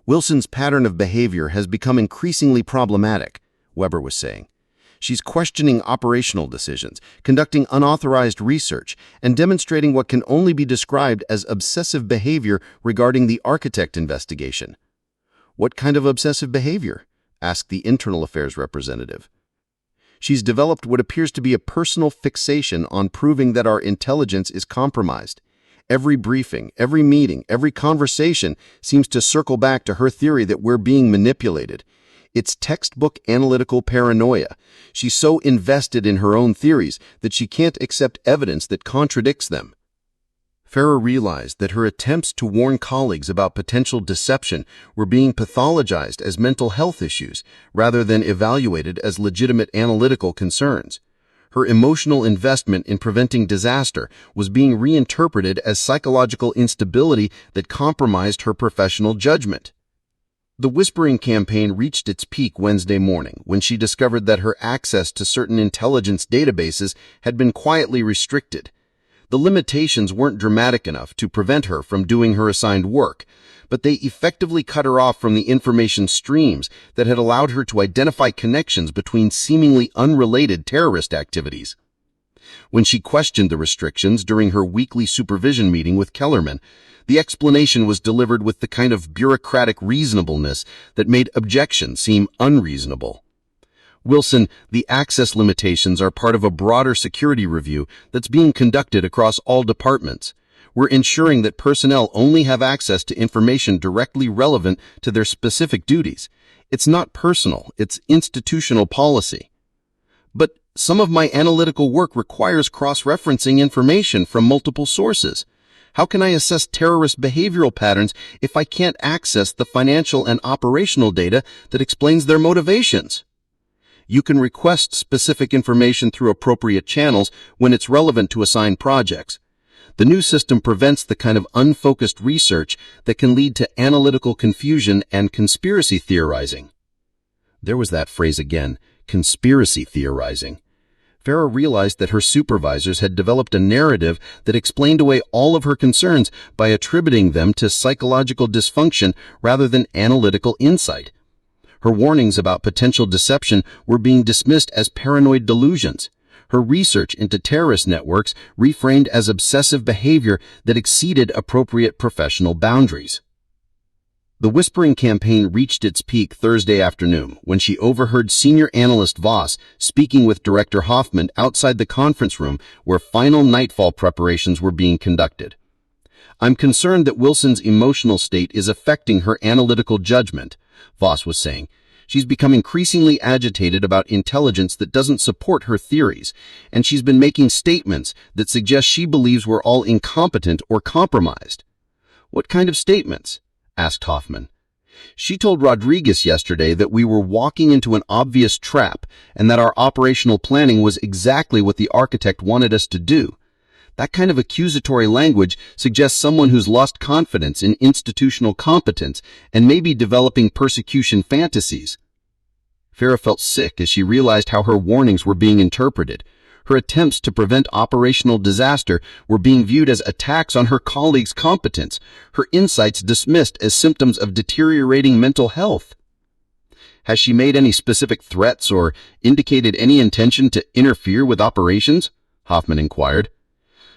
"Wilson's pattern of behavior has become increasingly problematic," Weber was saying. "She's questioning operational decisions, conducting unauthorized research, and demonstrating what can only be described as obsessive behavior regarding the architect investigation." "What kind of obsessive behavior?" asked the Internal Affairs representative. "She's developed what appears to be a personal fixation on proving that our intelligence is compromised. Every briefing, every meeting, every conversation seems to circle back to her theory that we're being manipulated. It's textbook analytical paranoia. She's so invested in her own theories that she can't accept evidence that contradicts them. Farrah realized that her attempts to warn colleagues about potential deception were being pathologized as mental health issues rather than evaluated as legitimate analytical concerns. Her emotional investment in preventing disaster was being reinterpreted as psychological instability that compromised her professional judgment. The whispering campaign reached its peak Wednesday morning when she discovered that her access to certain intelligence databases had been quietly restricted. The limitations weren't dramatic enough to prevent her from doing her assigned work, but they effectively cut her off from the information streams that had allowed her to identify connections between seemingly unrelated terrorist activities. When she questioned the restrictions during her weekly supervision meeting with Kellerman, the explanation was delivered with the kind of bureaucratic reasonableness that made objections seem unreasonable. Wilson, the access limitations are part of a broader security review that's being conducted across all departments. We're ensuring that personnel only have access to information directly relevant to their specific duties. It's not personal, it's institutional policy. But some of my analytical work requires cross-referencing information from multiple sources. How can I assess terrorist behavioral patterns if I can't access the financial and operational data that explains their motivations? You can request specific information through appropriate channels when it's relevant to assigned projects. The new system prevents the kind of unfocused research that can lead to analytical confusion and conspiracy theorizing. There was that phrase again, conspiracy theorizing. Farrah realized that her supervisors had developed a narrative that explained away all of her concerns by attributing them to psychological dysfunction rather than analytical insight. Her warnings about potential deception were being dismissed as paranoid delusions. Her research into terrorist networks reframed as obsessive behavior that exceeded appropriate professional boundaries. The whispering campaign reached its peak Thursday afternoon when she overheard senior analyst Voss speaking with Director Hoffman outside the conference room where final Nightfall preparations were being conducted. "I'm concerned that Wilson's emotional state is affecting her analytical judgment," Voss was saying. "She's become increasingly agitated about intelligence that doesn't support her theories, and she's been making statements that suggest she believes we're all incompetent or compromised." "What kind of statements?" asked Hoffman. "She told Rodriguez yesterday that we were walking into an obvious trap and that our operational planning was exactly what the architect wanted us to do. That kind of accusatory language suggests someone who's lost confidence in institutional competence and may be developing persecution fantasies." Farrah felt sick as she realized how her warnings were being interpreted. Her attempts to prevent operational disaster were being viewed as attacks on her colleagues' competence, her insights dismissed as symptoms of deteriorating mental health. "Has she made any specific threats or indicated any intention to interfere with operations?" Hoffman inquired.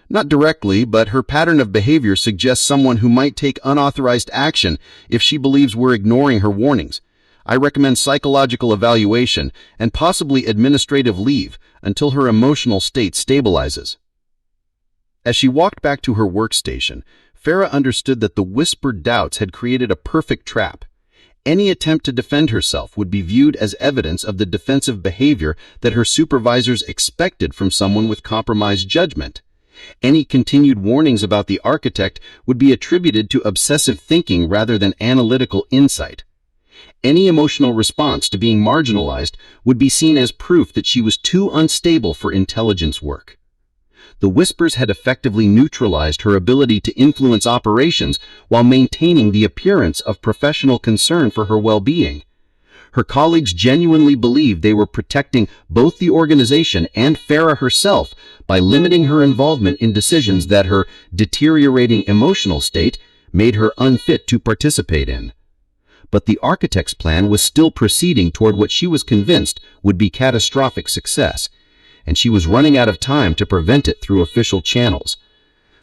"Not directly, but her pattern of behavior suggests someone who might take unauthorized action if she believes we're ignoring her warnings. I recommend psychological evaluation and possibly administrative leave until her emotional state stabilizes." As she walked back to her workstation, Farrah understood that the whispered doubts had created a perfect trap. Any attempt to defend herself would be viewed as evidence of the defensive behavior that her supervisors expected from someone with compromised judgment. Any continued warnings about the architect would be attributed to obsessive thinking rather than analytical insight. Any emotional response to being marginalized would be seen as proof that she was too unstable for intelligence work. The whispers had effectively neutralized her ability to influence operations while maintaining the appearance of professional concern for her well-being. Her colleagues genuinely believed they were protecting both the organization and Farrah herself by limiting her involvement in decisions that her deteriorating emotional state made her unfit to participate in. But the architect's plan was still proceeding toward what she was convinced would be catastrophic success, and she was running out of time to prevent it through official channels.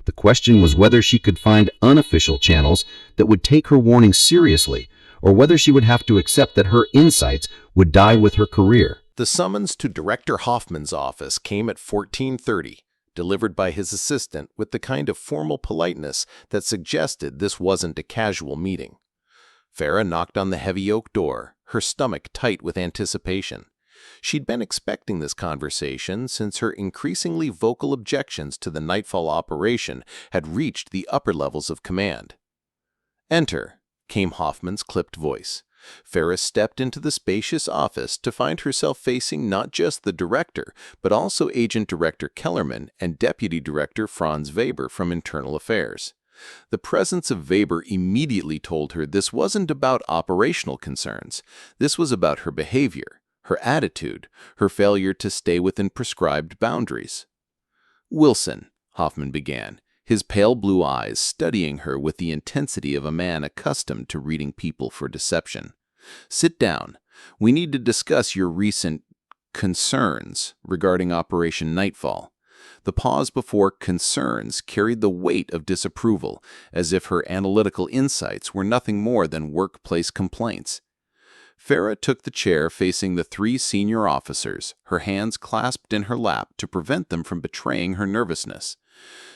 The question was whether she could find unofficial channels that would take her warning seriously, or whether she would have to accept that her insights would die with her career. The summons to Director Hoffman's office came at 14:30. delivered by his assistant with the kind of formal politeness that suggested this wasn't a casual meeting. Farrah knocked on the heavy oak door, her stomach tight with anticipation. She'd been expecting this conversation since her increasingly vocal objections to the Nightfall operation had reached the upper levels of command. "Enter," came Hoffman's clipped voice. Farrah stepped into the spacious office to find herself facing not just the director, but also Agent Director Kellerman and Deputy Director Franz Weber from Internal Affairs. The presence of Weber immediately told her this wasn't about operational concerns. This was about her behavior, her attitude, her failure to stay within prescribed boundaries. "Wilson," Hoffman began, his pale blue eyes studying her with the intensity of a man accustomed to reading people for deception. "Sit down. We need to discuss your recent concerns regarding Operation Nightfall." The pause before concerns carried the weight of disapproval, as if her analytical insights were nothing more than workplace complaints. Farrah took the chair facing the three senior officers, her hands clasped in her lap to prevent them from betraying her nervousness.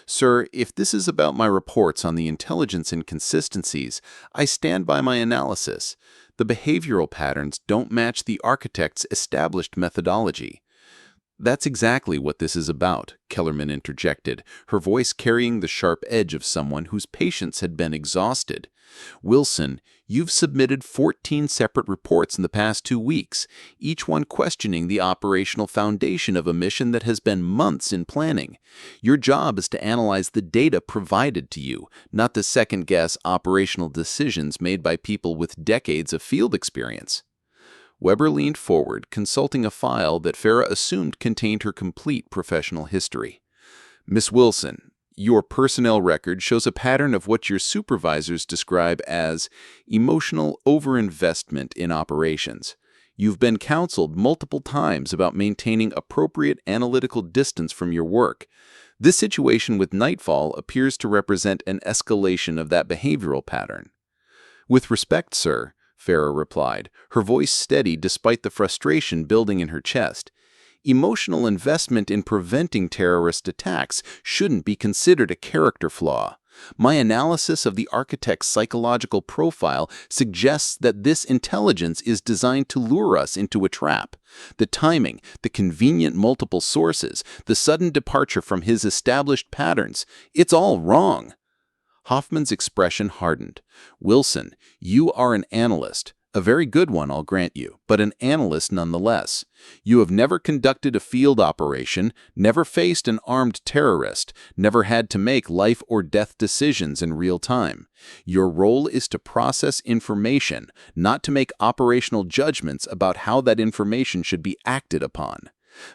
"Sir, if this is about my reports on the intelligence inconsistencies, I stand by my analysis. The behavioral patterns don't match the architect's established methodology." "That's exactly what this is about," Kellerman interjected, her voice carrying the sharp edge of someone whose patience had been exhausted. "Wilson, you've submitted 14 separate reports in the past 2 weeks, each one questioning the operational foundation of a mission that has been months in planning. Your job is to analyze the data provided to you, not to second-guess operational decisions made by people with decades of field experience." Weber leaned forward, consulting a file that Farrah assumed contained her complete professional history. "Miss Wilson, your personnel record shows a pattern of what your supervisors describe as emotional overinvestment in operations. You've been counseled multiple times about maintaining appropriate analytical distance from your work. This situation with Nightfall appears to represent an escalation of that behavioral pattern." "With respect, sir," Farrah replied, her voice steady despite the frustration building in her chest, "emotional investment in preventing terrorist attacks shouldn't be considered a character flaw. My analysis of the architect's psychological profile suggests that this intelligence is designed to lure us into a trap. The timing, the convenient multiple sources, the sudden departure from his established patterns, it's all wrong." Hoffman's expression hardened. "Wilson, you are an analyst. A very good one, I'll grant you, but an analyst nonetheless. You have never conducted a field operation, never faced an armed terrorist, never had to make life or death decisions in real time. Your role is to process information, not to make operational judgments about how that information should be acted upon.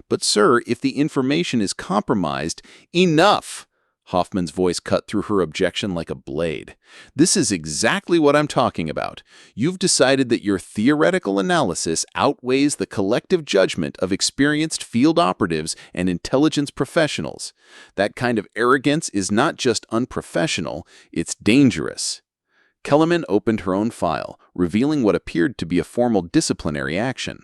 But sir, if the information is compromised, enough!" Hoffman's voice cut through her objection like a blade. "This is exactly what I'm talking about. You've decided that your theoretical analysis outweighs the collective judgment of experienced field operatives and intelligence professionals. That kind of arrogance is not just unprofessional, it's dangerous." Kellerman opened her own file, revealing what appeared to be a formal disciplinary action.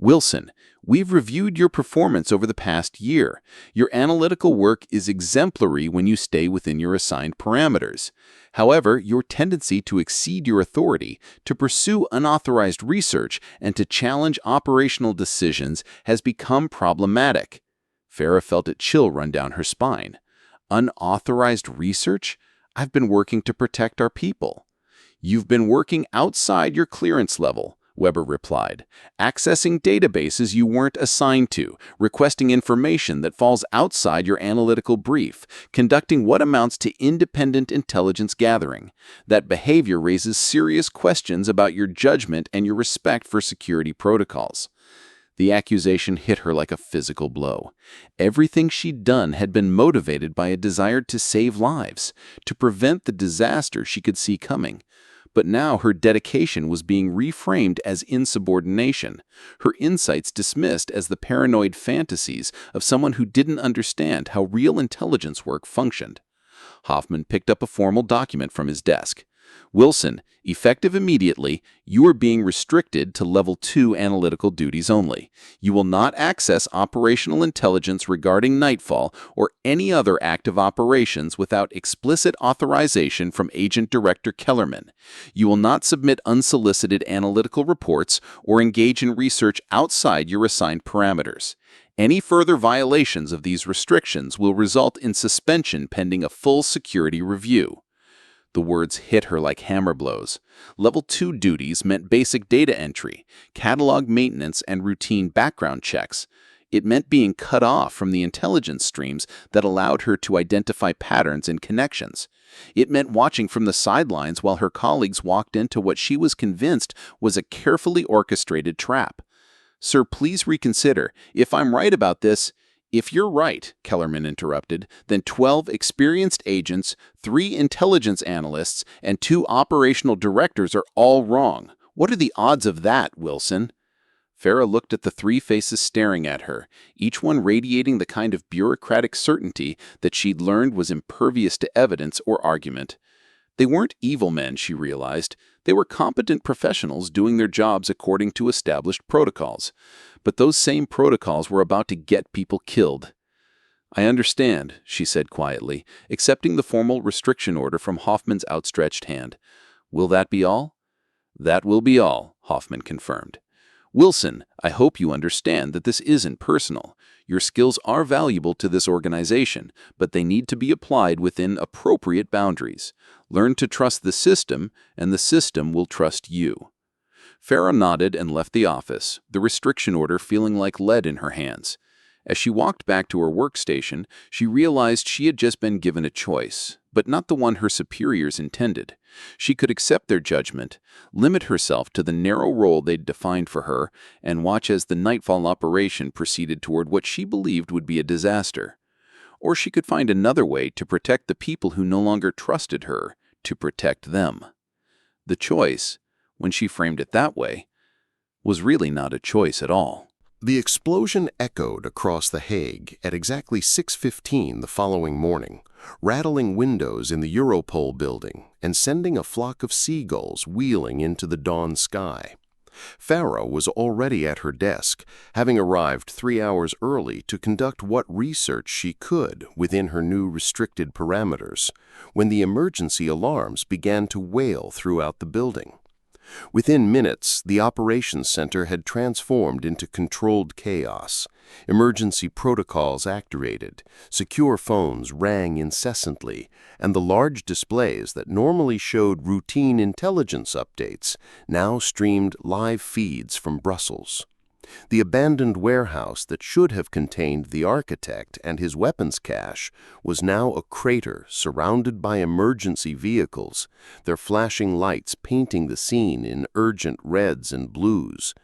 "Wilson, we've reviewed your performance over the past year. Your analytical work is exemplary when you stay within your assigned parameters. However, your tendency to exceed your authority, to pursue unauthorized research, and to challenge operational decisions has become problematic." Farrah felt a chill run down her spine. "Unauthorized research? I've been working to protect our people." "You've been working outside your clearance level," Weber replied, "accessing databases you weren't assigned to, requesting information that falls outside your analytical brief, conducting what amounts to independent intelligence gathering. That behavior raises serious questions about your judgment and your respect for security protocols." The accusation hit her like a physical blow. Everything she'd done had been motivated by a desire to save lives, to prevent the disaster she could see coming. But now her dedication was being reframed as insubordination, her insights dismissed as the paranoid fantasies of someone who didn't understand how real intelligence work functioned. Hoffman picked up a formal document from his desk. Wilson, effective immediately, you are being restricted to Level 2 analytical duties only. You will not access operational intelligence regarding Nightfall or any other active operations without explicit authorization from Agent Director Kellerman. You will not submit unsolicited analytical reports or engage in research outside your assigned parameters. Any further violations of these restrictions will result in suspension pending a full security review. The words hit her like hammer blows. Level 2 duties meant basic data entry, catalog maintenance, and routine background checks. It meant being cut off from the intelligence streams that allowed her to identify patterns and connections. It meant watching from the sidelines while her colleagues walked into what she was convinced was a carefully orchestrated trap. "Sir, please reconsider. If I'm right about this—" "If you're right," Kellerman interrupted, "then 12 experienced agents, 3 intelligence analysts, and 2 operational directors are all wrong. What are the odds of that, Wilson?" Farrah looked at the 3 faces staring at her, each one radiating the kind of bureaucratic certainty that she'd learned was impervious to evidence or argument. They weren't evil men, she realized. They were competent professionals doing their jobs according to established protocols. But those same protocols were about to get people killed. "I understand," she said quietly, accepting the formal restriction order from Hoffman's outstretched hand. "Will that be all?" "That will be all," Hoffman confirmed. "Wilson, I hope you understand that this isn't personal. Your skills are valuable to this organization, but they need to be applied within appropriate boundaries. Learn to trust the system, and the system will trust you." Farrah nodded and left the office, the restriction order feeling like lead in her hands. As she walked back to her workstation, she realized she had just been given a choice, but not the one her superiors intended. She could accept their judgment, limit herself to the narrow role they'd defined for her, and watch as the Nightfall operation proceeded toward what she believed would be a disaster. Or she could find another way to protect the people who no longer trusted her, to protect them. The choice, when she framed it that way, was really not a choice at all. The explosion echoed across the Hague at exactly 6:15 the following morning, rattling windows in the Europol building and sending a flock of seagulls wheeling into the dawn sky. Farrah was already at her desk, having arrived 3 hours early to conduct what research she could within her new restricted parameters, when the emergency alarms began to wail throughout the building. Within minutes, the operations center had transformed into controlled chaos. Emergency protocols activated, secure phones rang incessantly, and the large displays that normally showed routine intelligence updates now streamed live feeds from Brussels. The abandoned warehouse that should have contained the architect and his weapons cache was now a crater surrounded by emergency vehicles, their flashing lights painting the scene in urgent reds and blues.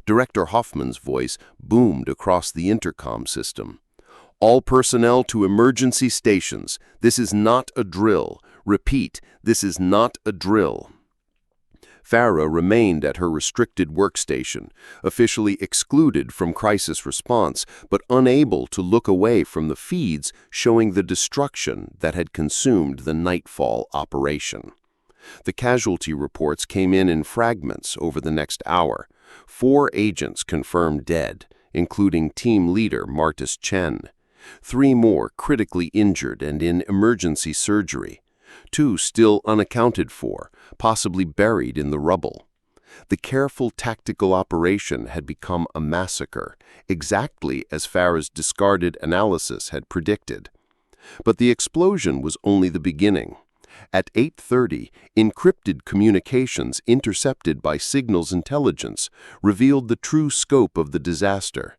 Director Hoffman's voice boomed across the intercom system. "All personnel to emergency stations. This is not a drill. Repeat, this is not a drill." Farrah remained at her restricted workstation, officially excluded from crisis response, but unable to look away from the feeds showing the destruction that had consumed the Nightfall operation. The casualty reports came in fragments over the next hour. 4 agents confirmed dead, including team leader Martis Chen. 3 more critically injured and in emergency surgery. 2 still unaccounted for, possibly buried in the rubble. The careful tactical operation had become a massacre, exactly as Farrah's discarded analysis had predicted. But the explosion was only the beginning. At 8:30, encrypted communications intercepted by signals intelligence revealed the true scope of the disaster.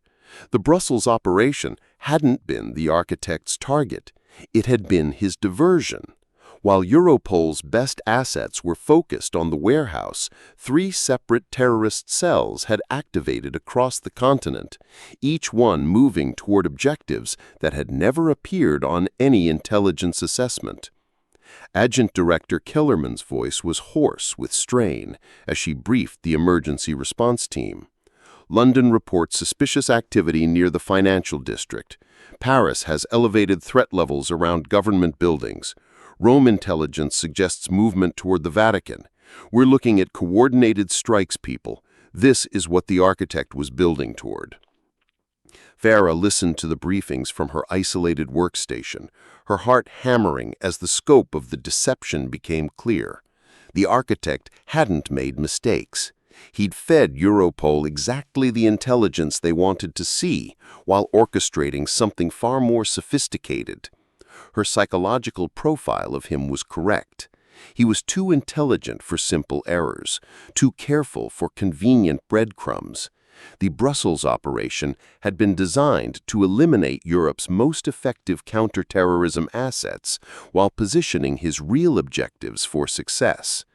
The Brussels operation hadn't been the architect's target. It had been his diversion. While Europol's best assets were focused on the warehouse, 3 separate terrorist cells had activated across the continent, each one moving toward objectives that had never appeared on any intelligence assessment. Adjunct Director Kellerman's voice was hoarse with strain as she briefed the emergency response team. "London reports suspicious activity near the financial district. Paris has elevated threat levels around government buildings. Rome intelligence suggests movement toward the Vatican. We're looking at coordinated strikes, people. This is what the architect was building toward. Farrah listened to the briefings from her isolated workstation, her heart hammering as the scope of the deception became clear. The architect hadn't made mistakes. He'd fed Europol exactly the intelligence they wanted to see, while orchestrating something far more sophisticated. Her psychological profile of him was correct. He was too intelligent for simple errors, too careful for convenient breadcrumbs. The Brussels operation had been designed to eliminate Europe's most effective counterterrorism assets while positioning his real objectives for success.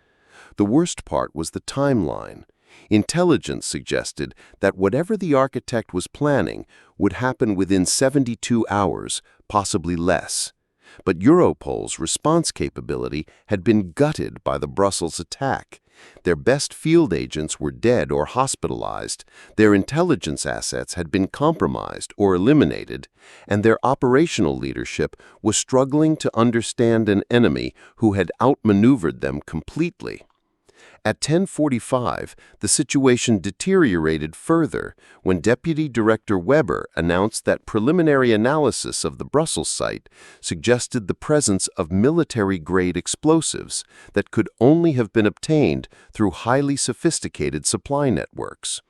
The worst part was the timeline. Intelligence suggested that whatever the architect was planning would happen within 72 hours, possibly less. But Europol's response capability had been gutted by the Brussels attack. Their best field agents were dead or hospitalized, their intelligence assets had been compromised or eliminated, and their operational leadership was struggling to understand an enemy who had outmaneuvered them completely. At 10:45, the situation deteriorated further when Deputy Director Weber announced that preliminary analysis of the Brussels site suggested the presence of military-grade explosives that could only have been obtained through highly sophisticated supply networks.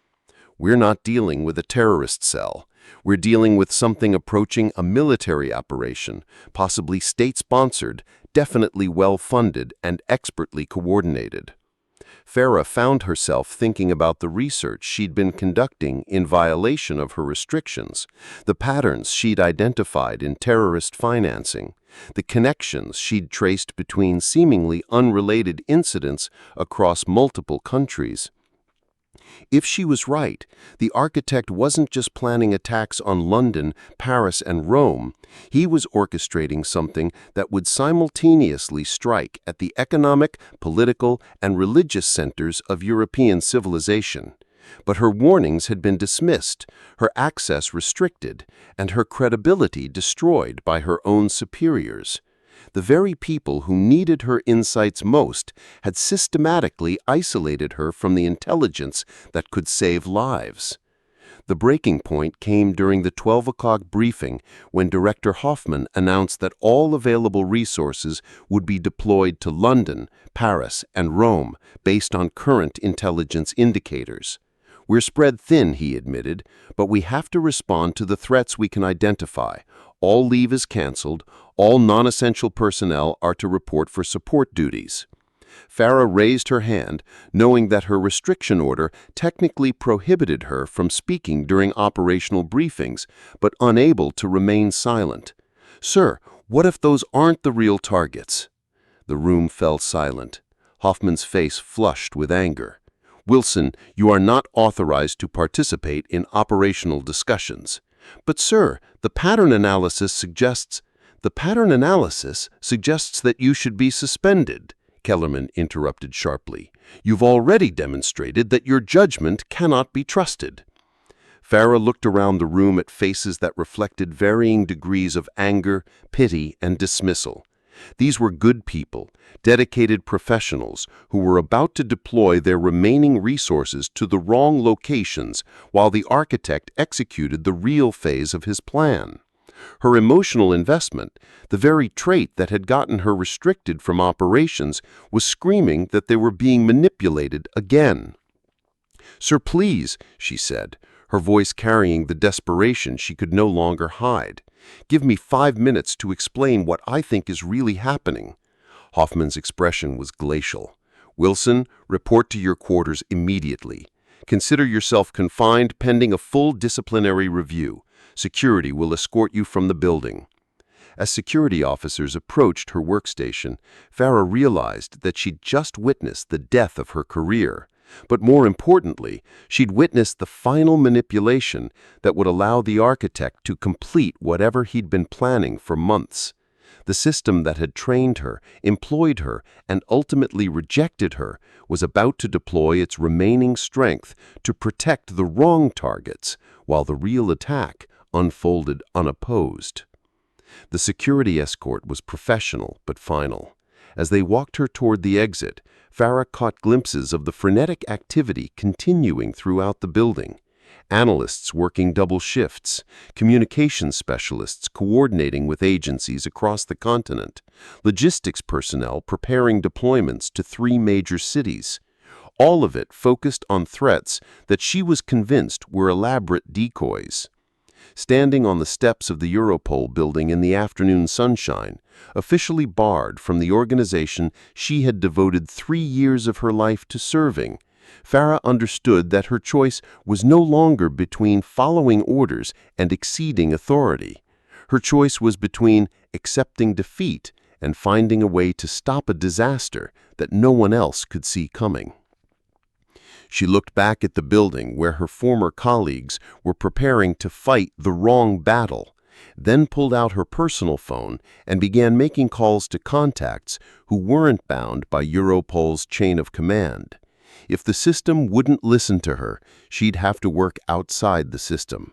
We're not dealing with a terrorist cell. We're dealing with something approaching a military operation, possibly state-sponsored, definitely well-funded, and expertly coordinated. Farrah found herself thinking about the research she'd been conducting in violation of her restrictions, the patterns she'd identified in terrorist financing, the connections she'd traced between seemingly unrelated incidents across multiple countries. If she was right, the architect wasn't just planning attacks on London, Paris, and Rome. He was orchestrating something that would simultaneously strike at the economic, political, and religious centers of European civilization. But her warnings had been dismissed, her access restricted, and her credibility destroyed by her own superiors. The very people who needed her insights most had systematically isolated her from the intelligence that could save lives. The breaking point came during the 12 o'clock briefing when Director Hoffman announced that all available resources would be deployed to London, Paris, and Rome based on current intelligence indicators. We're spread thin, he admitted, but we have to respond to the threats we can identify. All leave is canceled. All non-essential personnel are to report for support duties. Farrah raised her hand, knowing that her restriction order technically prohibited her from speaking during operational briefings, but unable to remain silent. "Sir, what if those aren't the real targets?" The room fell silent. Hoffman's face flushed with anger. "Wilson, you are not authorized to participate in operational discussions." "But sir, the pattern analysis suggests that you should be suspended," Kellerman interrupted sharply. "You've already demonstrated that your judgment cannot be trusted." Farrah looked around the room at faces that reflected varying degrees of anger, pity, and dismissal. These were good people, dedicated professionals who were about to deploy their remaining resources to the wrong locations while the architect executed the real phase of his plan. Her emotional investment, the very trait that had gotten her restricted from operations, was screaming that they were being manipulated again. "Sir, please," she said, her voice carrying the desperation she could no longer hide. "Give me 5 minutes to explain what I think is really happening." Hoffman's expression was glacial. "Wilson, report to your quarters immediately. Consider yourself confined pending a full disciplinary review. Security will escort you from the building." As security officers approached her workstation, Farrah realized that she'd just witnessed the death of her career. But more importantly, she'd witnessed the final manipulation that would allow the architect to complete whatever he'd been planning for months. The system that had trained her, employed her, and ultimately rejected her was about to deploy its remaining strength to protect the wrong targets, while the real attack unfolded unopposed. The security escort was professional but final. As they walked her toward the exit, Farrah caught glimpses of the frenetic activity continuing throughout the building. Analysts working double shifts, communications specialists coordinating with agencies across the continent, logistics personnel preparing deployments to 3 major cities. All of it focused on threats that she was convinced were elaborate decoys. Standing on the steps of the Europol building in the afternoon sunshine, officially barred from the organization she had devoted 3 years of her life to serving, Farrah understood that her choice was no longer between following orders and exceeding authority. Her choice was between accepting defeat and finding a way to stop a disaster that no one else could see coming. She looked back at the building where her former colleagues were preparing to fight the wrong battle, then pulled out her personal phone and began making calls to contacts who weren't bound by Europol's chain of command. If the system wouldn't listen to her, she'd have to work outside the system.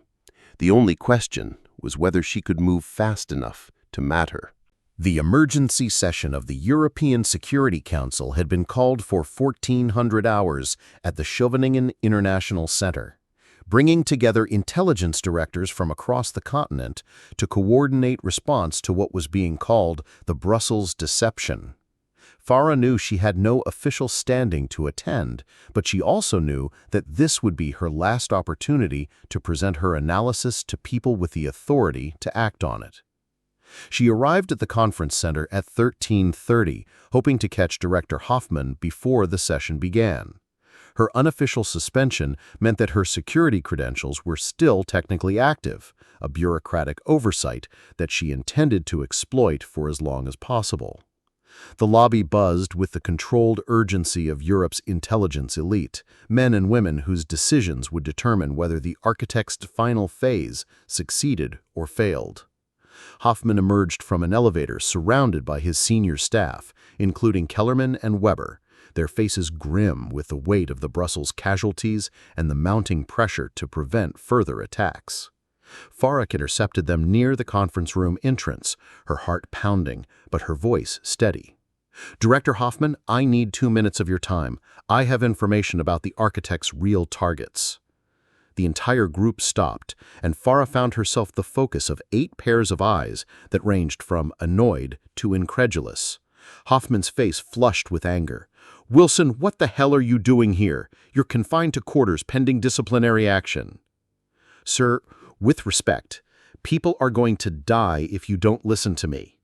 The only question was whether she could move fast enough to matter. The emergency session of the European Security Council had been called for 1400 hours at the Scheveningen International Center, bringing together intelligence directors from across the continent to coordinate response to what was being called the Brussels Deception. Farrah knew she had no official standing to attend, but she also knew that this would be her last opportunity to present her analysis to people with the authority to act on it. She arrived at the conference center at 13:30, hoping to catch Director Hoffman before the session began. Her unofficial suspension meant that her security credentials were still technically active, a bureaucratic oversight that she intended to exploit for as long as possible. The lobby buzzed with the controlled urgency of Europe's intelligence elite, men and women whose decisions would determine whether the architect's final phase succeeded or failed. Hoffman emerged from an elevator surrounded by his senior staff, including Kellerman and Weber, their faces grim with the weight of the Brussels casualties and the mounting pressure to prevent further attacks. Farrah intercepted them near the conference room entrance, her heart pounding, but her voice steady. "Director Hoffman, I need 2 minutes of your time. I have information about the architect's real targets." The entire group stopped, and Farrah found herself the focus of 8 pairs of eyes that ranged from annoyed to incredulous. Hoffman's face flushed with anger. "Wilson, what the hell are you doing here? You're confined to quarters pending disciplinary action." "Sir, with respect, people are going to die if you don't listen to me."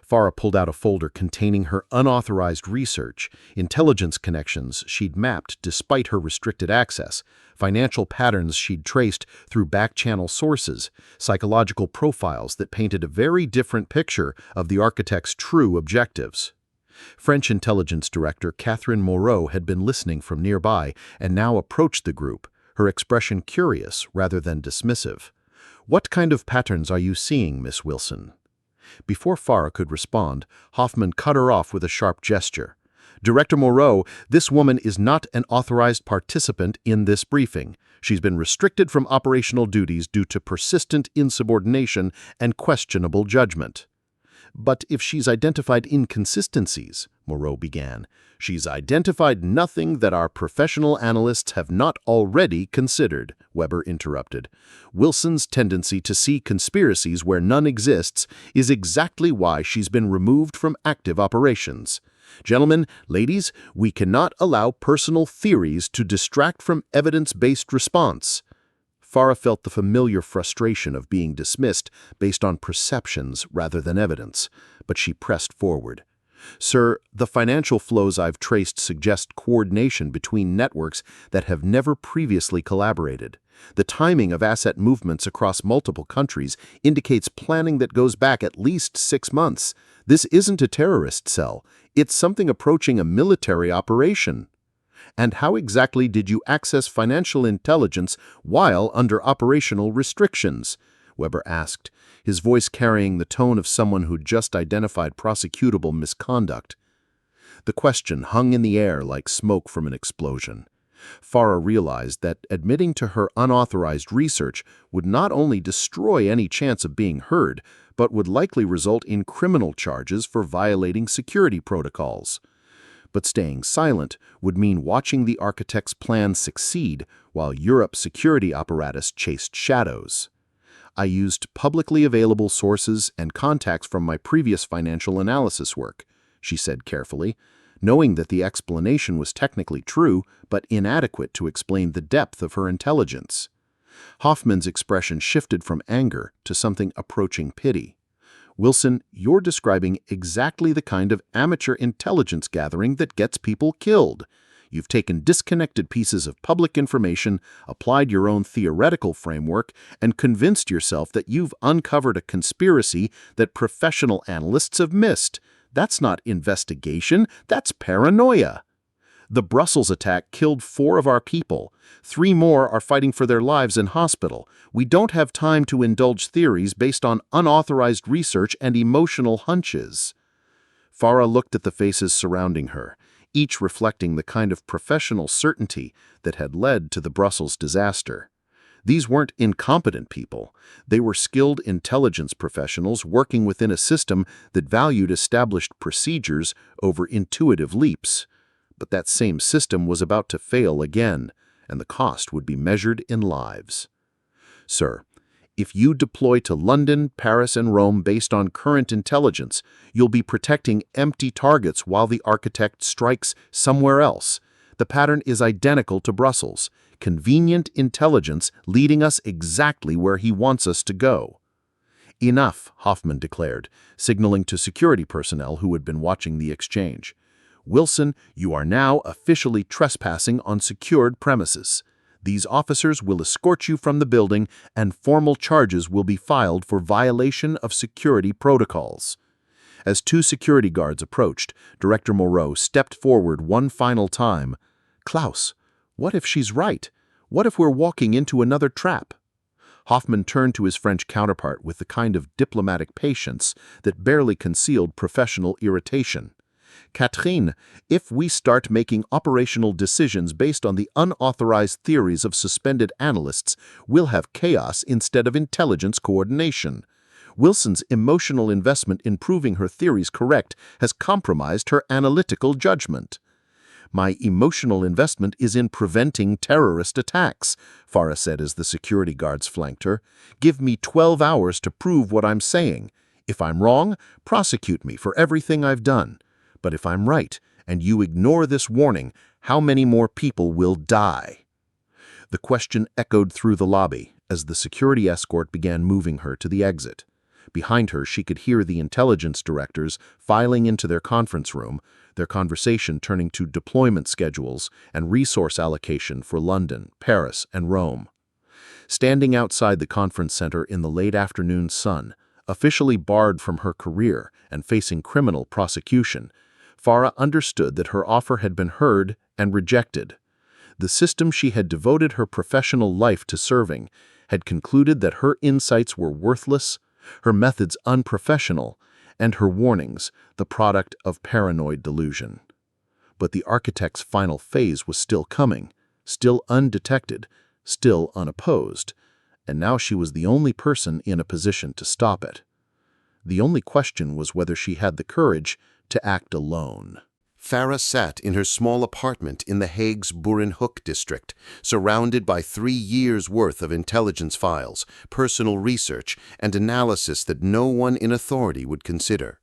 Farrah pulled out a folder containing her unauthorized research, intelligence connections she'd mapped despite her restricted access, financial patterns she'd traced through back-channel sources, psychological profiles that painted a very different picture of the architect's true objectives. French intelligence director Catherine Moreau had been listening from nearby and now approached the group, her expression curious rather than dismissive. "What kind of patterns are you seeing, Miss Wilson?" Before Farrah could respond, Hoffman cut her off with a sharp gesture. "Director Moreau, this woman is not an authorized participant in this briefing. She's been restricted from operational duties due to persistent insubordination and questionable judgment." "But if she's identified inconsistencies," Moreau began. "She's identified nothing that our professional analysts have not already considered," Weber interrupted. "Wilson's tendency to see conspiracies where none exists is exactly why she's been removed from active operations. Gentlemen, ladies, we cannot allow personal theories to distract from evidence-based response." Farrah felt the familiar frustration of being dismissed based on perceptions rather than evidence, but she pressed forward. "Sir, the financial flows I've traced suggest coordination between networks that have never previously collaborated. The timing of asset movements across multiple countries indicates planning that goes back at least 6 months. This isn't a terrorist cell. It's something approaching a military operation." "And how exactly did you access financial intelligence while under operational restrictions?" Weber asked, his voice carrying the tone of someone who'd just identified prosecutable misconduct. The question hung in the air like smoke from an explosion. Farrah realized that admitting to her unauthorized research would not only destroy any chance of being heard, but would likely result in criminal charges for violating security protocols. But staying silent would mean watching the architect's plan succeed while Europe's security apparatus chased shadows. I used publicly available sources and contacts from my previous financial analysis work, she said carefully, knowing that the explanation was technically true but inadequate to explain the depth of her intelligence. Hoffman's expression shifted from anger to something approaching pity. Wilson, you're describing exactly the kind of amateur intelligence gathering that gets people killed. You've taken disconnected pieces of public information, applied your own theoretical framework, and convinced yourself that you've uncovered a conspiracy that professional analysts have missed. That's not investigation, that's paranoia. The Brussels attack killed 4 of our people. 3 more are fighting for their lives in hospital. We don't have time to indulge theories based on unauthorized research and emotional hunches. Farrah looked at the faces surrounding her, each reflecting the kind of professional certainty that had led to the Brussels disaster. These weren't incompetent people. They were skilled intelligence professionals working within a system that valued established procedures over intuitive leaps. But that same system was about to fail again, and the cost would be measured in lives. Sir, if you deploy to London, Paris, and Rome based on current intelligence, you'll be protecting empty targets while the architect strikes somewhere else. The pattern is identical to Brussels. Convenient intelligence leading us exactly where he wants us to go. Enough, Hoffman declared, signaling to security personnel who had been watching the exchange. Wilson, you are now officially trespassing on secured premises. These officers will escort you from the building, and formal charges will be filed for violation of security protocols. As 2 security guards approached, Director Moreau stepped forward one final time. Klaus, what if she's right? What if we're walking into another trap? Hoffman turned to his French counterpart with the kind of diplomatic patience that barely concealed professional irritation. Catherine, if we start making operational decisions based on the unauthorized theories of suspended analysts, we'll have chaos instead of intelligence coordination. Wilson's emotional investment in proving her theories correct has compromised her analytical judgment. My emotional investment is in preventing terrorist attacks, Farrah said as the security guards flanked her. Give me 12 hours to prove what I'm saying. If I'm wrong, prosecute me for everything I've done. But if I'm right, and you ignore this warning, how many more people will die? The question echoed through the lobby as the security escort began moving her to the exit. Behind her, she could hear the intelligence directors filing into their conference room, their conversation turning to deployment schedules and resource allocation for London, Paris, and Rome. Standing outside the conference center in the late afternoon sun, officially barred from her career and facing criminal prosecution, Farrah understood that her offer had been heard and rejected. The system she had devoted her professional life to serving had concluded that her insights were worthless, her methods unprofessional, and her warnings the product of paranoid delusion. But the architect's final phase was still coming, still undetected, still unopposed, and now she was the only person in a position to stop it. The only question was whether she had the courage to act alone. Farrah sat in her small apartment in the Hague's Burenhoek district, surrounded by 3 years' worth of intelligence files, personal research, and analysis that no one in authority would consider.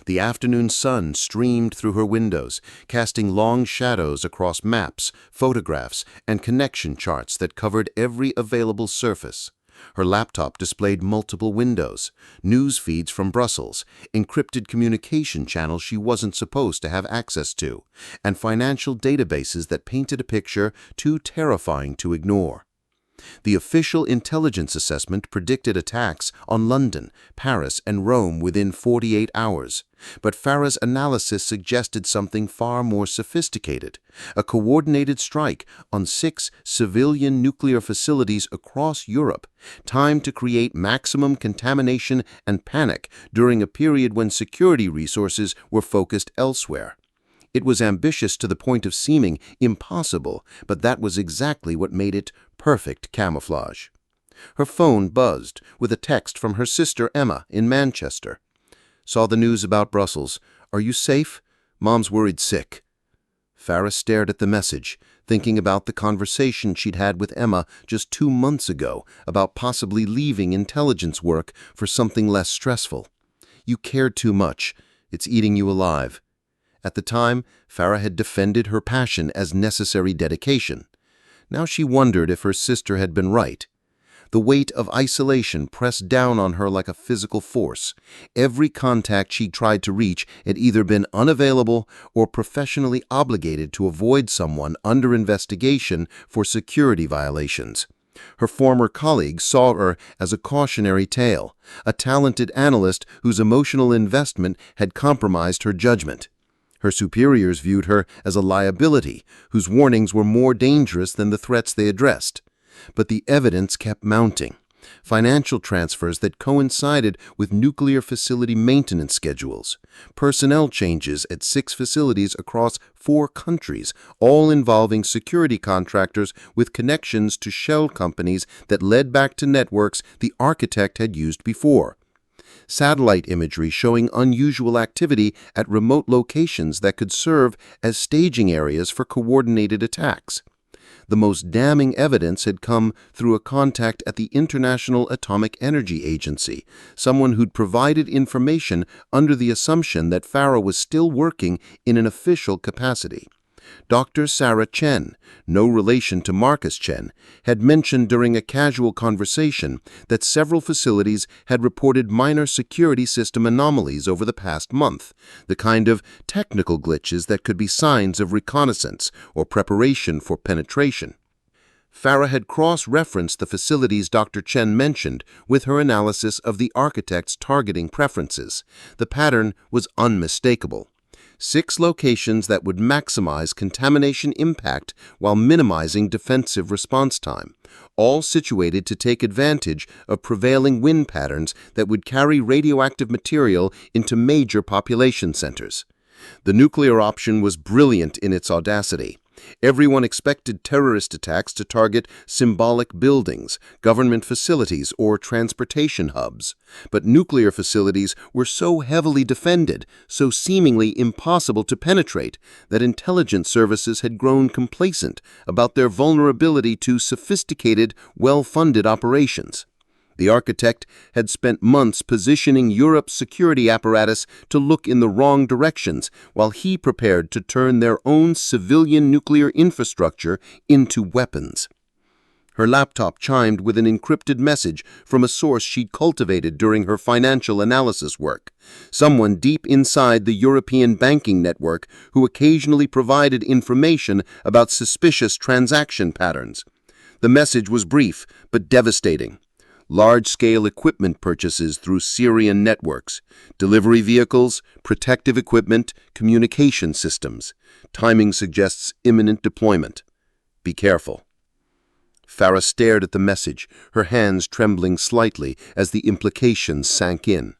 The afternoon sun streamed through her windows, casting long shadows across maps, photographs, and connection charts that covered every available surface. Her laptop displayed multiple windows, news feeds from Brussels, encrypted communication channels she wasn't supposed to have access to, and financial databases that painted a picture too terrifying to ignore. The official intelligence assessment predicted attacks on London, Paris, and Rome within 48 hours, but Farrah's analysis suggested something far more sophisticated: a coordinated strike on 6 civilian nuclear facilities across Europe, timed to create maximum contamination and panic during a period when security resources were focused elsewhere. It was ambitious to the point of seeming impossible, but that was exactly what made it perfect camouflage. Her phone buzzed with a text from her sister Emma in Manchester. "Saw the news about Brussels. Are you safe? Mom's worried sick." Farrah stared at the message, thinking about the conversation she'd had with Emma just 2 months ago about possibly leaving intelligence work for something less stressful. "You cared too much. It's eating you alive." At the time, Farrah had defended her passion as necessary dedication. Now she wondered if her sister had been right. The weight of isolation pressed down on her like a physical force. Every contact she tried to reach had either been unavailable or professionally obligated to avoid someone under investigation for security violations. Her former colleagues saw her as a cautionary tale, a talented analyst whose emotional investment had compromised her judgment. Her superiors viewed her as a liability, whose warnings were more dangerous than the threats they addressed. But the evidence kept mounting. Financial transfers that coincided with nuclear facility maintenance schedules, personnel changes at 6 facilities across 4 countries, all involving security contractors with connections to shell companies that led back to networks the architect had used before. Satellite imagery showing unusual activity at remote locations that could serve as staging areas for coordinated attacks. The most damning evidence had come through a contact at the International Atomic Energy Agency, someone who'd provided information under the assumption that Farrah was still working in an official capacity. Dr. Sarah Chen, no relation to Marcus Chen, had mentioned during a casual conversation that several facilities had reported minor security system anomalies over the past month, the kind of technical glitches that could be signs of reconnaissance or preparation for penetration. Farrah had cross-referenced the facilities Dr. Chen mentioned with her analysis of the architect's targeting preferences. The pattern was unmistakable. 6 locations that would maximize contamination impact while minimizing defensive response time, all situated to take advantage of prevailing wind patterns that would carry radioactive material into major population centers. The nuclear option was brilliant in its audacity. Everyone expected terrorist attacks to target symbolic buildings, government facilities, or transportation hubs. But nuclear facilities were so heavily defended, so seemingly impossible to penetrate, that intelligence services had grown complacent about their vulnerability to sophisticated, well-funded operations. The architect had spent months positioning Europe's security apparatus to look in the wrong directions while he prepared to turn their own civilian nuclear infrastructure into weapons. Her laptop chimed with an encrypted message from a source she'd cultivated during her financial analysis work, someone deep inside the European banking network who occasionally provided information about suspicious transaction patterns. The message was brief but devastating. Large-scale equipment purchases through Syrian networks, delivery vehicles, protective equipment, communication systems. Timing suggests imminent deployment. Be careful. Farrah stared at the message, her hands trembling slightly as the implications sank in.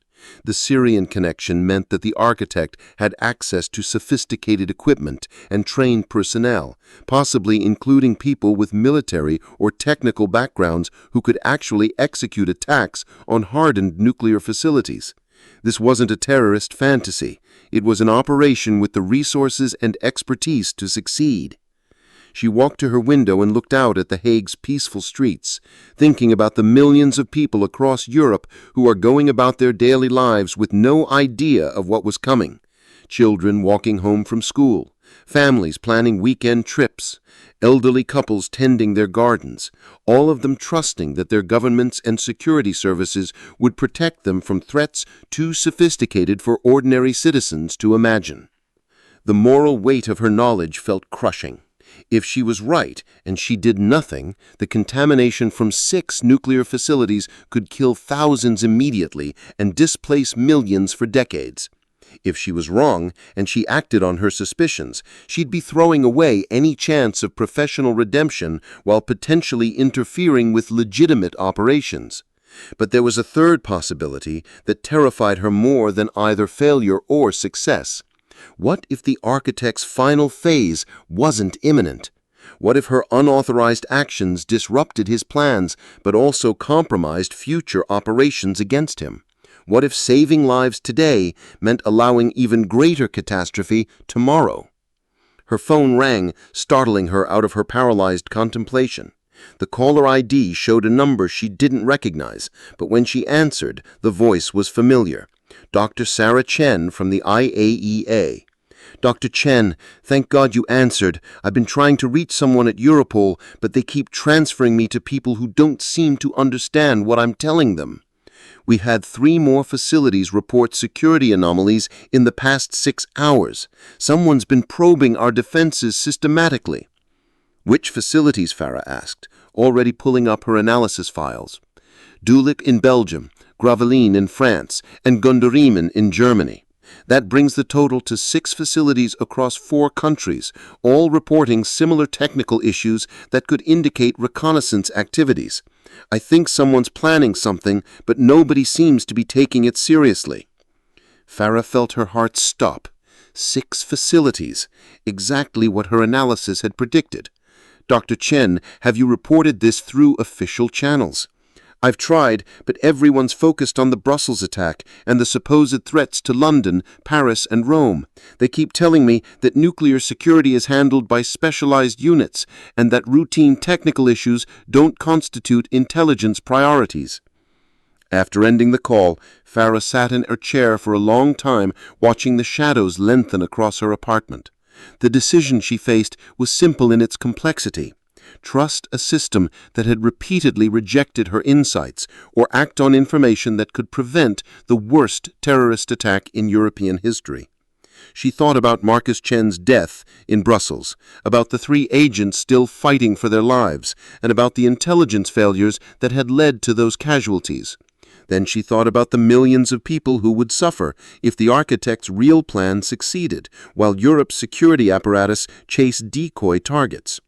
The Syrian connection meant that the architect had access to sophisticated equipment and trained personnel, possibly including people with military or technical backgrounds who could actually execute attacks on hardened nuclear facilities. This wasn't a terrorist fantasy. It was an operation with the resources and expertise to succeed. She walked to her window and looked out at the Hague's peaceful streets, thinking about the millions of people across Europe who are going about their daily lives with no idea of what was coming. Children walking home from school, families planning weekend trips, elderly couples tending their gardens, all of them trusting that their governments and security services would protect them from threats too sophisticated for ordinary citizens to imagine. The moral weight of her knowledge felt crushing. If she was right and she did nothing, the contamination from 6 nuclear facilities could kill thousands immediately and displace millions for decades. If she was wrong and she acted on her suspicions, she'd be throwing away any chance of professional redemption while potentially interfering with legitimate operations. But there was a third possibility that terrified her more than either failure or success. What if the architect's final phase wasn't imminent? What if her unauthorized actions disrupted his plans but also compromised future operations against him? What if saving lives today meant allowing even greater catastrophe tomorrow? Her phone rang, startling her out of her paralyzed contemplation. The caller ID showed a number she didn't recognize, but when she answered, the voice was familiar. Dr. Sarah Chen from the IAEA. Dr. Chen, thank God you answered. I've been trying to reach someone at Europol, but they keep transferring me to people who don't seem to understand what I'm telling them. We've had 3 more facilities report security anomalies in the past 6 hours. Someone's been probing our defenses systematically. Which facilities? Farrah asked, already pulling up her analysis files. Dulic in Belgium, Gravelines in France, and Gunderiemen in Germany. That brings the total to 6 facilities across 4 countries, all reporting similar technical issues that could indicate reconnaissance activities. I think someone's planning something, but nobody seems to be taking it seriously. Farrah felt her heart stop. 6 facilities, exactly what her analysis had predicted. Dr. Chen, have you reported this through official channels? I've tried, but everyone's focused on the Brussels attack and the supposed threats to London, Paris, and Rome. They keep telling me that nuclear security is handled by specialized units and that routine technical issues don't constitute intelligence priorities. After ending the call, Farrah sat in her chair for a long time, watching the shadows lengthen across her apartment. The decision she faced was simple in its complexity. Trust a system that had repeatedly rejected her insights, or act on information that could prevent the worst terrorist attack in European history. She thought about Marcus Chen's death in Brussels, about the 3 agents still fighting for their lives, and about the intelligence failures that had led to those casualties. Then she thought about the millions of people who would suffer if the architect's real plan succeeded, while Europe's security apparatus chased decoy targets.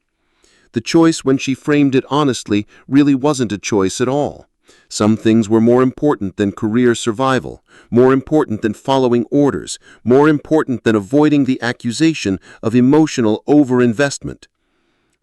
The choice, when she framed it honestly, really wasn't a choice at all. Some things were more important than career survival, more important than following orders, more important than avoiding the accusation of emotional overinvestment.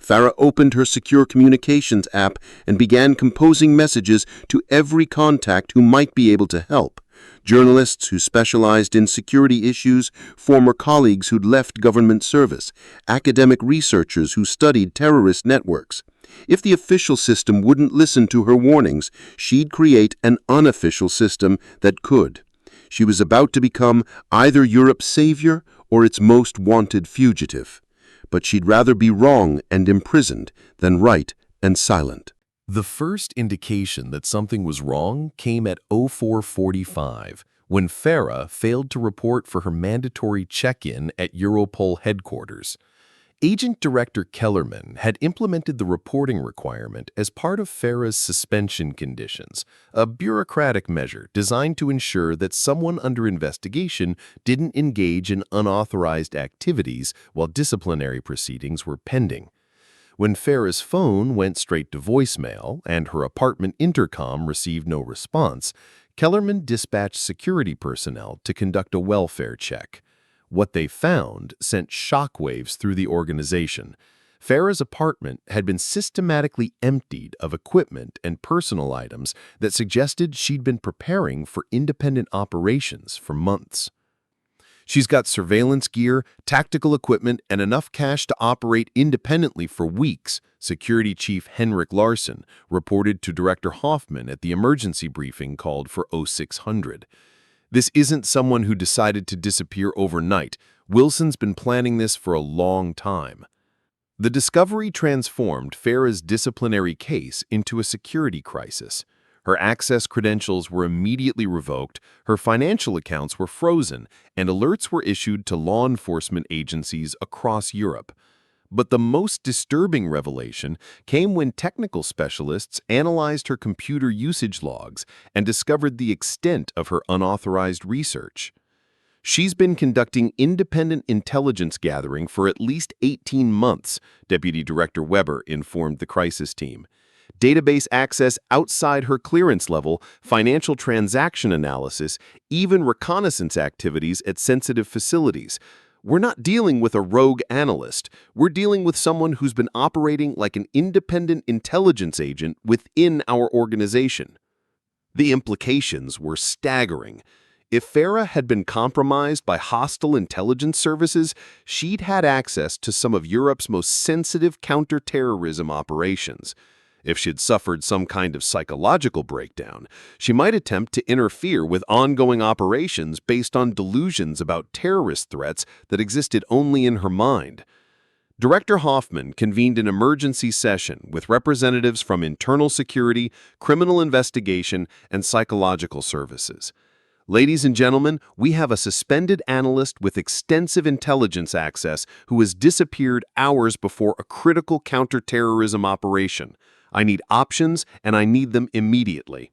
Farrah opened her secure communications app and began composing messages to every contact who might be able to help. Journalists who specialized in security issues, former colleagues who'd left government service, academic researchers who studied terrorist networks. If the official system wouldn't listen to her warnings, she'd create an unofficial system that could. She was about to become either Europe's savior or its most wanted fugitive. But she'd rather be wrong and imprisoned than right and silent. The first indication that something was wrong came at 04:45, when Farrah failed to report for her mandatory check-in at Europol headquarters. Agent Director Kellerman had implemented the reporting requirement as part of Farrah's suspension conditions, a bureaucratic measure designed to ensure that someone under investigation didn't engage in unauthorized activities while disciplinary proceedings were pending. When Farrah's phone went straight to voicemail and her apartment intercom received no response, Kellerman dispatched security personnel to conduct a welfare check. What they found sent shockwaves through the organization. Farrah's apartment had been systematically emptied of equipment and personal items that suggested she'd been preparing for independent operations for months. She's got surveillance gear, tactical equipment, and enough cash to operate independently for weeks, Security Chief Henrik Larsson reported to Director Hoffman at the emergency briefing called for 0600. This isn't someone who decided to disappear overnight. Wilson's been planning this for a long time. The discovery transformed Farrah's disciplinary case into a security crisis. Her access credentials were immediately revoked, her financial accounts were frozen, and alerts were issued to law enforcement agencies across Europe. But the most disturbing revelation came when technical specialists analyzed her computer usage logs and discovered the extent of her unauthorized research. She's been conducting independent intelligence gathering for at least 18 months, Deputy Director Weber informed the crisis team. database access outside her clearance level, financial transaction analysis, even reconnaissance activities at sensitive facilities. We're not dealing with a rogue analyst. We're dealing with someone who's been operating like an independent intelligence agent within our organization. The implications were staggering. If Farrah had been compromised by hostile intelligence services, she'd had access to some of Europe's most sensitive counterterrorism operations. If she'd suffered some kind of psychological breakdown, she might attempt to interfere with ongoing operations based on delusions about terrorist threats that existed only in her mind. Director Hoffman convened an emergency session with representatives from internal security, criminal investigation, and psychological services. Ladies and gentlemen, we have a suspended analyst with extensive intelligence access who has disappeared hours before a critical counterterrorism operation. I need options, and I need them immediately.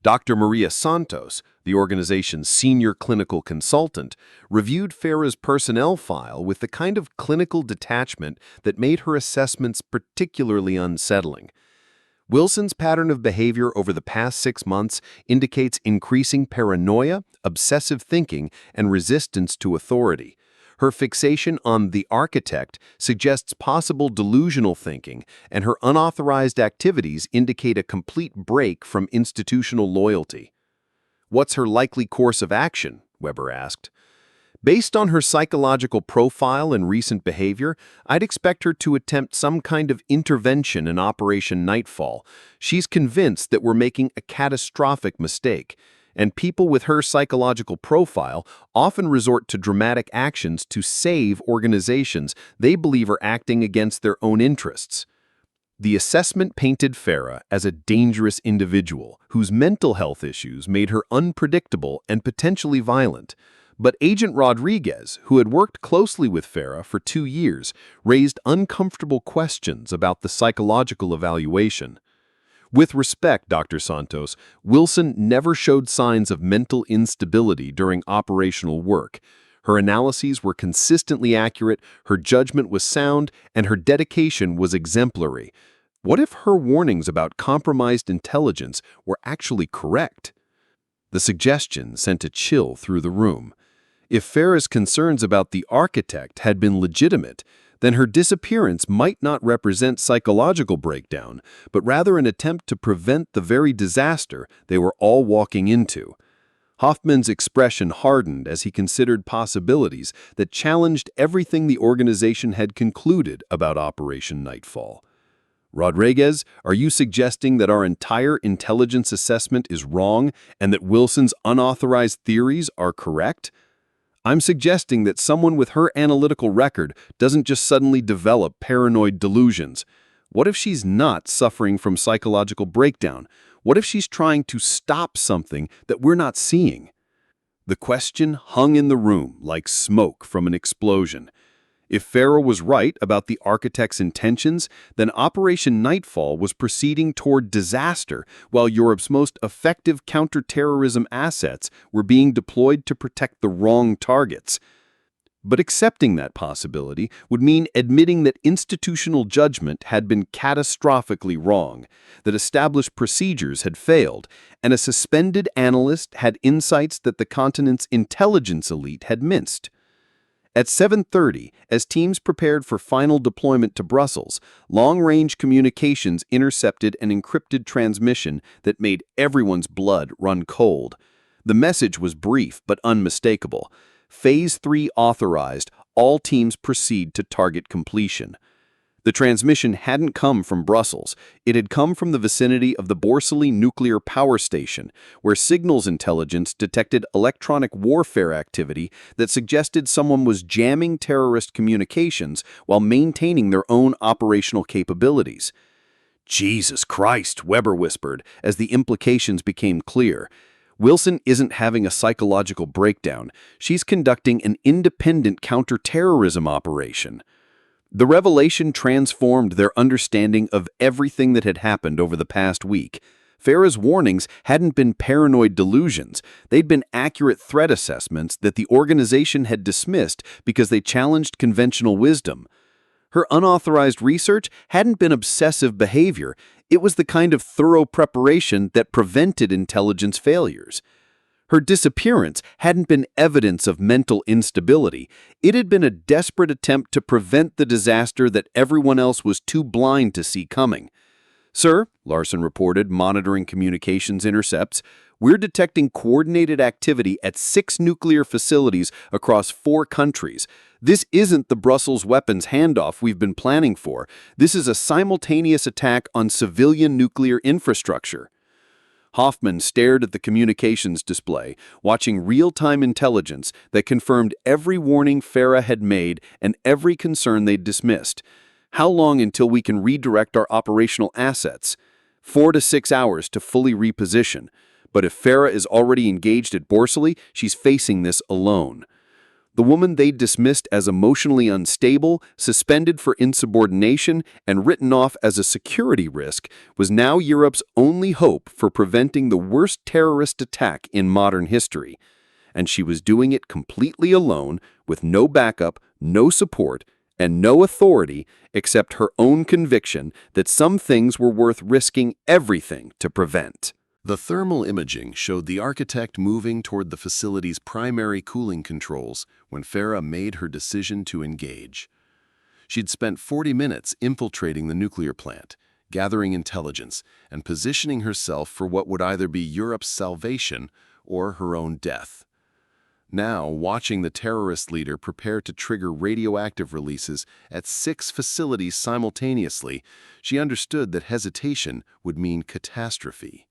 Dr. Maria Santos, the organization's senior clinical consultant, reviewed Farrah's personnel file with the kind of clinical detachment that made her assessments particularly unsettling. Wilson's pattern of behavior over the past 6 months indicates increasing paranoia, obsessive thinking, and resistance to authority. Her fixation on the architect suggests possible delusional thinking, and her unauthorized activities indicate a complete break from institutional loyalty. "What's her likely course of action?" Weber asked. "Based on her psychological profile and recent behavior, I'd expect her to attempt some kind of intervention in Operation Nightfall. She's convinced that we're making a catastrophic mistake, and people with her psychological profile often resort to dramatic actions to save organizations they believe are acting against their own interests." The assessment painted Farrah as a dangerous individual whose mental health issues made her unpredictable and potentially violent. But Agent Rodriguez, who had worked closely with Farrah for 2 years, raised uncomfortable questions about the psychological evaluation. "With respect, Dr. Santos, Wilson never showed signs of mental instability during operational work. Her analyses were consistently accurate, her judgment was sound, and her dedication was exemplary. What if her warnings about compromised intelligence were actually correct?" The suggestion sent a chill through the room. If Farrah's concerns about the architect had been legitimate, then her disappearance might not represent psychological breakdown, but rather an attempt to prevent the very disaster they were all walking into. Hoffman's expression hardened as he considered possibilities that challenged everything the organization had concluded about Operation Nightfall. "Rodriguez, are you suggesting that our entire intelligence assessment is wrong and that Wilson's unauthorized theories are correct?" "I'm suggesting that someone with her analytical record doesn't just suddenly develop paranoid delusions. What if she's not suffering from psychological breakdown? What if she's trying to stop something that we're not seeing?" The question hung in the room like smoke from an explosion. If Farrah was right about the architect's intentions, then Operation Nightfall was proceeding toward disaster, while Europe's most effective counterterrorism assets were being deployed to protect the wrong targets. But accepting that possibility would mean admitting that institutional judgment had been catastrophically wrong, that established procedures had failed, and a suspended analyst had insights that the continent's intelligence elite had missed. At 7:30, as teams prepared for final deployment to Brussels, long-range communications intercepted an encrypted transmission that made everyone's blood run cold. The message was brief but unmistakable. Phase 3 authorized, all teams proceed to target completion. The transmission hadn't come from Brussels. It had come from the vicinity of the Borsali nuclear power station, where signals intelligence detected electronic warfare activity that suggested someone was jamming terrorist communications while maintaining their own operational capabilities. "Jesus Christ," Weber whispered, as the implications became clear. "Wilson isn't having a psychological breakdown. She's conducting an independent counterterrorism operation." The revelation transformed their understanding of everything that had happened over the past week. Farrah's warnings hadn't been paranoid delusions. They'd been accurate threat assessments that the organization had dismissed because they challenged conventional wisdom. Her unauthorized research hadn't been obsessive behavior. It was the kind of thorough preparation that prevented intelligence failures. Her disappearance hadn't been evidence of mental instability. It had been a desperate attempt to prevent the disaster that everyone else was too blind to see coming. "Sir," Larson reported, monitoring communications intercepts, "we're detecting coordinated activity at 6 nuclear facilities across 4 countries. This isn't the Brussels weapons handoff we've been planning for. This is a simultaneous attack on civilian nuclear infrastructure." Hoffman stared at the communications display, watching real-time intelligence that confirmed every warning Farrah had made and every concern they'd dismissed. "How long until we can redirect our operational assets?" 4 to 6 hours to fully reposition. But if Farrah is already engaged at Borsali, she's facing this alone. The woman they'd dismissed as emotionally unstable, suspended for insubordination, and written off as a security risk was now Europe's only hope for preventing the worst terrorist attack in modern history. And she was doing it completely alone, with no backup, no support, and no authority except her own conviction that some things were worth risking everything to prevent. The thermal imaging showed the architect moving toward the facility's primary cooling controls when Farrah made her decision to engage. She'd spent 40 minutes infiltrating the nuclear plant, gathering intelligence, and positioning herself for what would either be Europe's salvation or her own death. Now, watching the terrorist leader prepare to trigger radioactive releases at 6 facilities simultaneously, she understood that hesitation would mean catastrophe.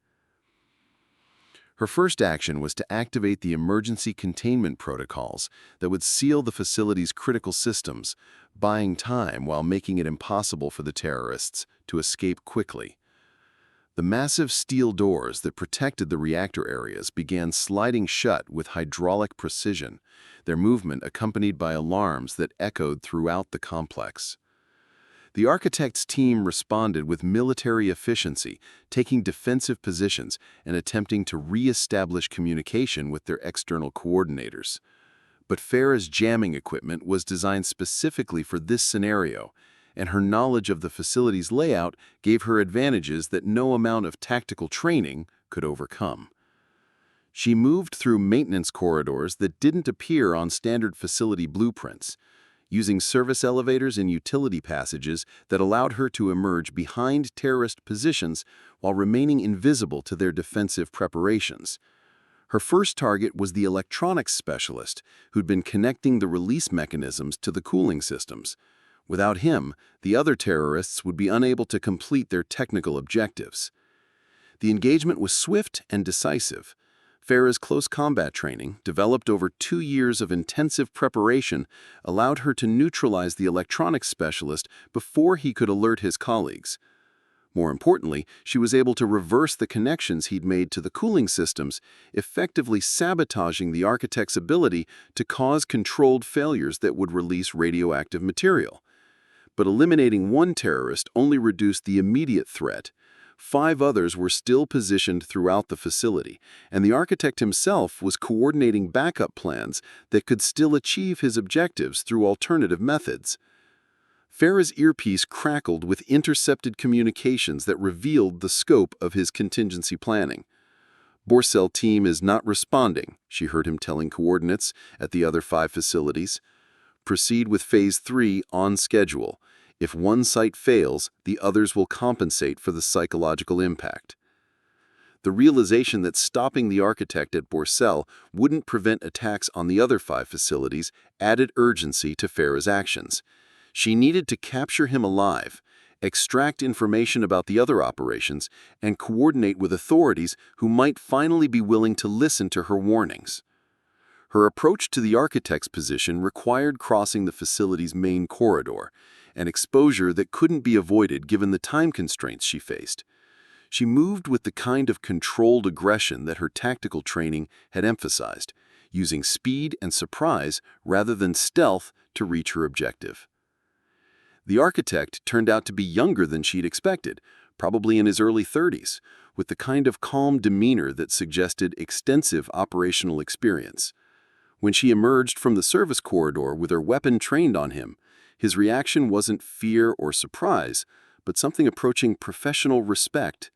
Her first action was to activate the emergency containment protocols that would seal the facility's critical systems, buying time while making it impossible for the terrorists to escape quickly. The massive steel doors that protected the reactor areas began sliding shut with hydraulic precision, their movement accompanied by alarms that echoed throughout the complex. The architect's team responded with military efficiency, taking defensive positions and attempting to re-establish communication with their external coordinators. But Farrah's jamming equipment was designed specifically for this scenario, and her knowledge of the facility's layout gave her advantages that no amount of tactical training could overcome. She moved through maintenance corridors that didn't appear on standard facility blueprints, using service elevators and utility passages that allowed her to emerge behind terrorist positions while remaining invisible to their defensive preparations. Her first target was the electronics specialist, who'd been connecting the release mechanisms to the cooling systems. Without him, the other terrorists would be unable to complete their technical objectives. The engagement was swift and decisive. Farrah's close combat training, developed over 2 years of intensive preparation, allowed her to neutralize the electronics specialist before he could alert his colleagues. More importantly, she was able to reverse the connections he'd made to the cooling systems, effectively sabotaging the architect's ability to cause controlled failures that would release radioactive material. But eliminating one terrorist only reduced the immediate threat. 5 others were still positioned throughout the facility, and the architect himself was coordinating backup plans that could still achieve his objectives through alternative methods. Farrah's earpiece crackled with intercepted communications that revealed the scope of his contingency planning. "Borsali team is not responding," she heard him telling coordinates at the other 5 facilities. "Proceed with Phase 3 on schedule. If one site fails, the others will compensate for the psychological impact." The realization that stopping the architect at Borsali wouldn't prevent attacks on the other 5 facilities added urgency to Farrah's actions. She needed to capture him alive, extract information about the other operations, and coordinate with authorities who might finally be willing to listen to her warnings. Her approach to the architect's position required crossing the facility's main corridor, an exposure that couldn't be avoided given the time constraints she faced. She moved with the kind of controlled aggression that her tactical training had emphasized, using speed and surprise rather than stealth to reach her objective. The architect turned out to be younger than she'd expected, probably in his early 30s, with the kind of calm demeanor that suggested extensive operational experience. When she emerged from the service corridor with her weapon trained on him, His reaction wasn't fear or surprise, but something approaching professional respect.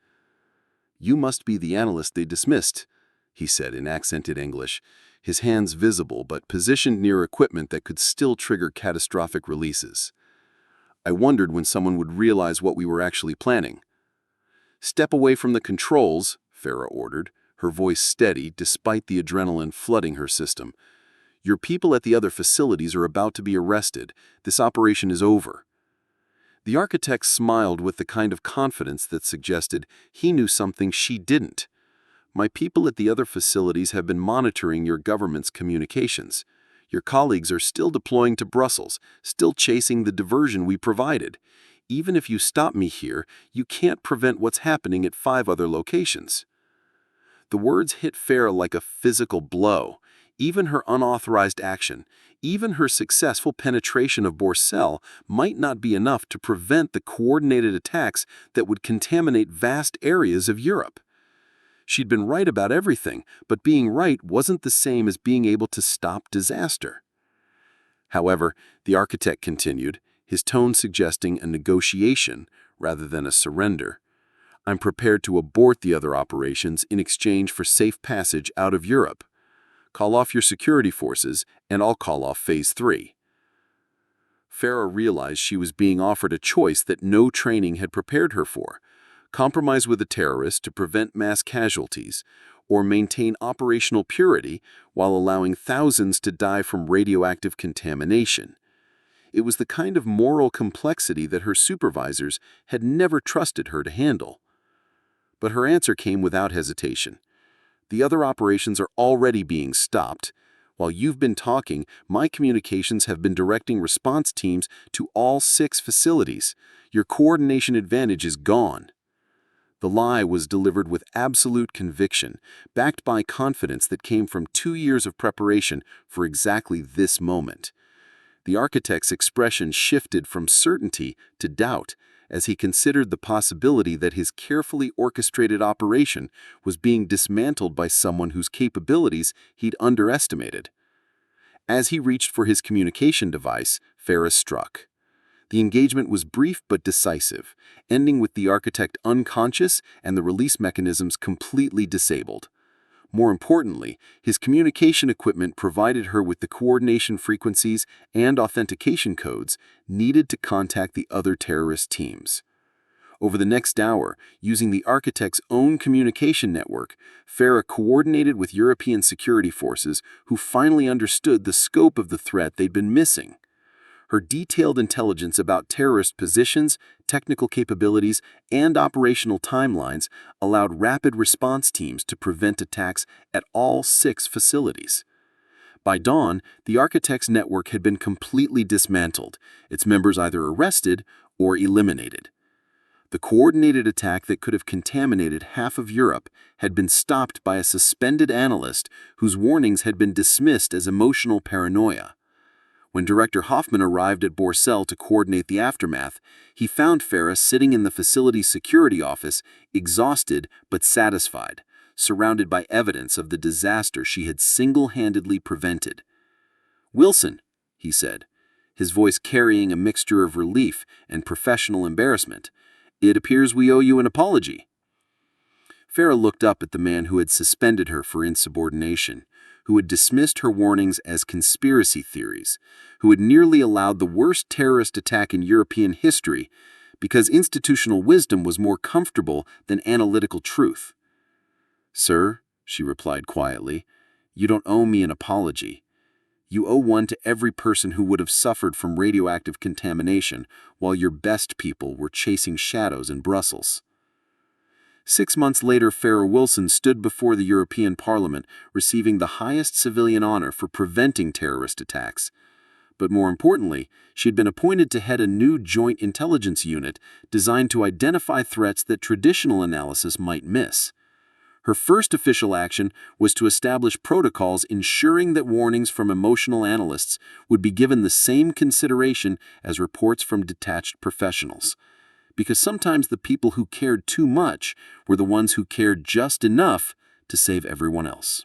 "You must be the analyst they dismissed," he said in accented English, his hands visible but positioned near equipment that could still trigger catastrophic releases. I wondered when someone would realize what we were actually planning. "Step away from the controls," Farrah ordered, her voice steady despite the adrenaline flooding her system. "Your people at the other facilities are about to be arrested. This operation is over." The architect smiled with the kind of confidence that suggested he knew something she didn't. "My people at the other facilities have been monitoring your government's communications. Your colleagues are still deploying to Brussels, still chasing the diversion we provided. Even if you stop me here, you can't prevent what's happening at 5 other locations." The words hit Farrah like a physical blow. Even her unauthorized action, even her successful penetration of Borcel might not be enough to prevent the coordinated attacks that would contaminate vast areas of Europe. She'd been right about everything, but being right wasn't the same as being able to stop disaster. However, the architect continued, his tone suggesting a negotiation rather than a surrender. "I'm prepared to abort the other operations in exchange for safe passage out of Europe. Call off your security forces, and I'll call off Phase 3. Farrah realized she was being offered a choice that no training had prepared her for: compromise with a terrorist to prevent mass casualties, or maintain operational purity while allowing thousands to die from radioactive contamination. It was the kind of moral complexity that her supervisors had never trusted her to handle. But her answer came without hesitation. "The other operations are already being stopped. While you've been talking, my communications have been directing response teams to all 6 facilities. Your coordination advantage is gone." The lie was delivered with absolute conviction, backed by confidence that came from 2 years of preparation for exactly this moment. The architect's expression shifted from certainty to doubt as he considered the possibility that his carefully orchestrated operation was being dismantled by someone whose capabilities he'd underestimated. As he reached for his communication device, Farrah struck. The engagement was brief but decisive, ending with the architect unconscious and the release mechanisms completely disabled. More importantly, his communication equipment provided her with the coordination frequencies and authentication codes needed to contact the other terrorist teams. Over the next hour, using the architect's own communication network, Farrah coordinated with European security forces who finally understood the scope of the threat they'd been missing. Her detailed intelligence about terrorist positions, technical capabilities, and operational timelines allowed rapid response teams to prevent attacks at all 6 facilities. By dawn, the architect's network had been completely dismantled, its members either arrested or eliminated. The coordinated attack that could have contaminated half of Europe had been stopped by a suspended analyst whose warnings had been dismissed as emotional paranoia. When Director Hoffman arrived at Borcel to coordinate the aftermath, he found Farrah sitting in the facility's security office, exhausted but satisfied, surrounded by evidence of the disaster she had single-handedly prevented. "Wilson," he said, his voice carrying a mixture of relief and professional embarrassment, "it appears we owe you an apology." Farrah looked up at the man who had suspended her for insubordination, who had dismissed her warnings as conspiracy theories, who had nearly allowed the worst terrorist attack in European history because institutional wisdom was more comfortable than analytical truth. "Sir," she replied quietly, "you don't owe me an apology. You owe one to every person who would have suffered from radioactive contamination while your best people were chasing shadows in Brussels." 6 months later, Farrah Wilson stood before the European Parliament, receiving the highest civilian honor for preventing terrorist attacks. But more importantly, she had been appointed to head a new joint intelligence unit designed to identify threats that traditional analysis might miss. Her first official action was to establish protocols ensuring that warnings from emotional analysts would be given the same consideration as reports from detached professionals. Because sometimes the people who cared too much were the ones who cared just enough to save everyone else.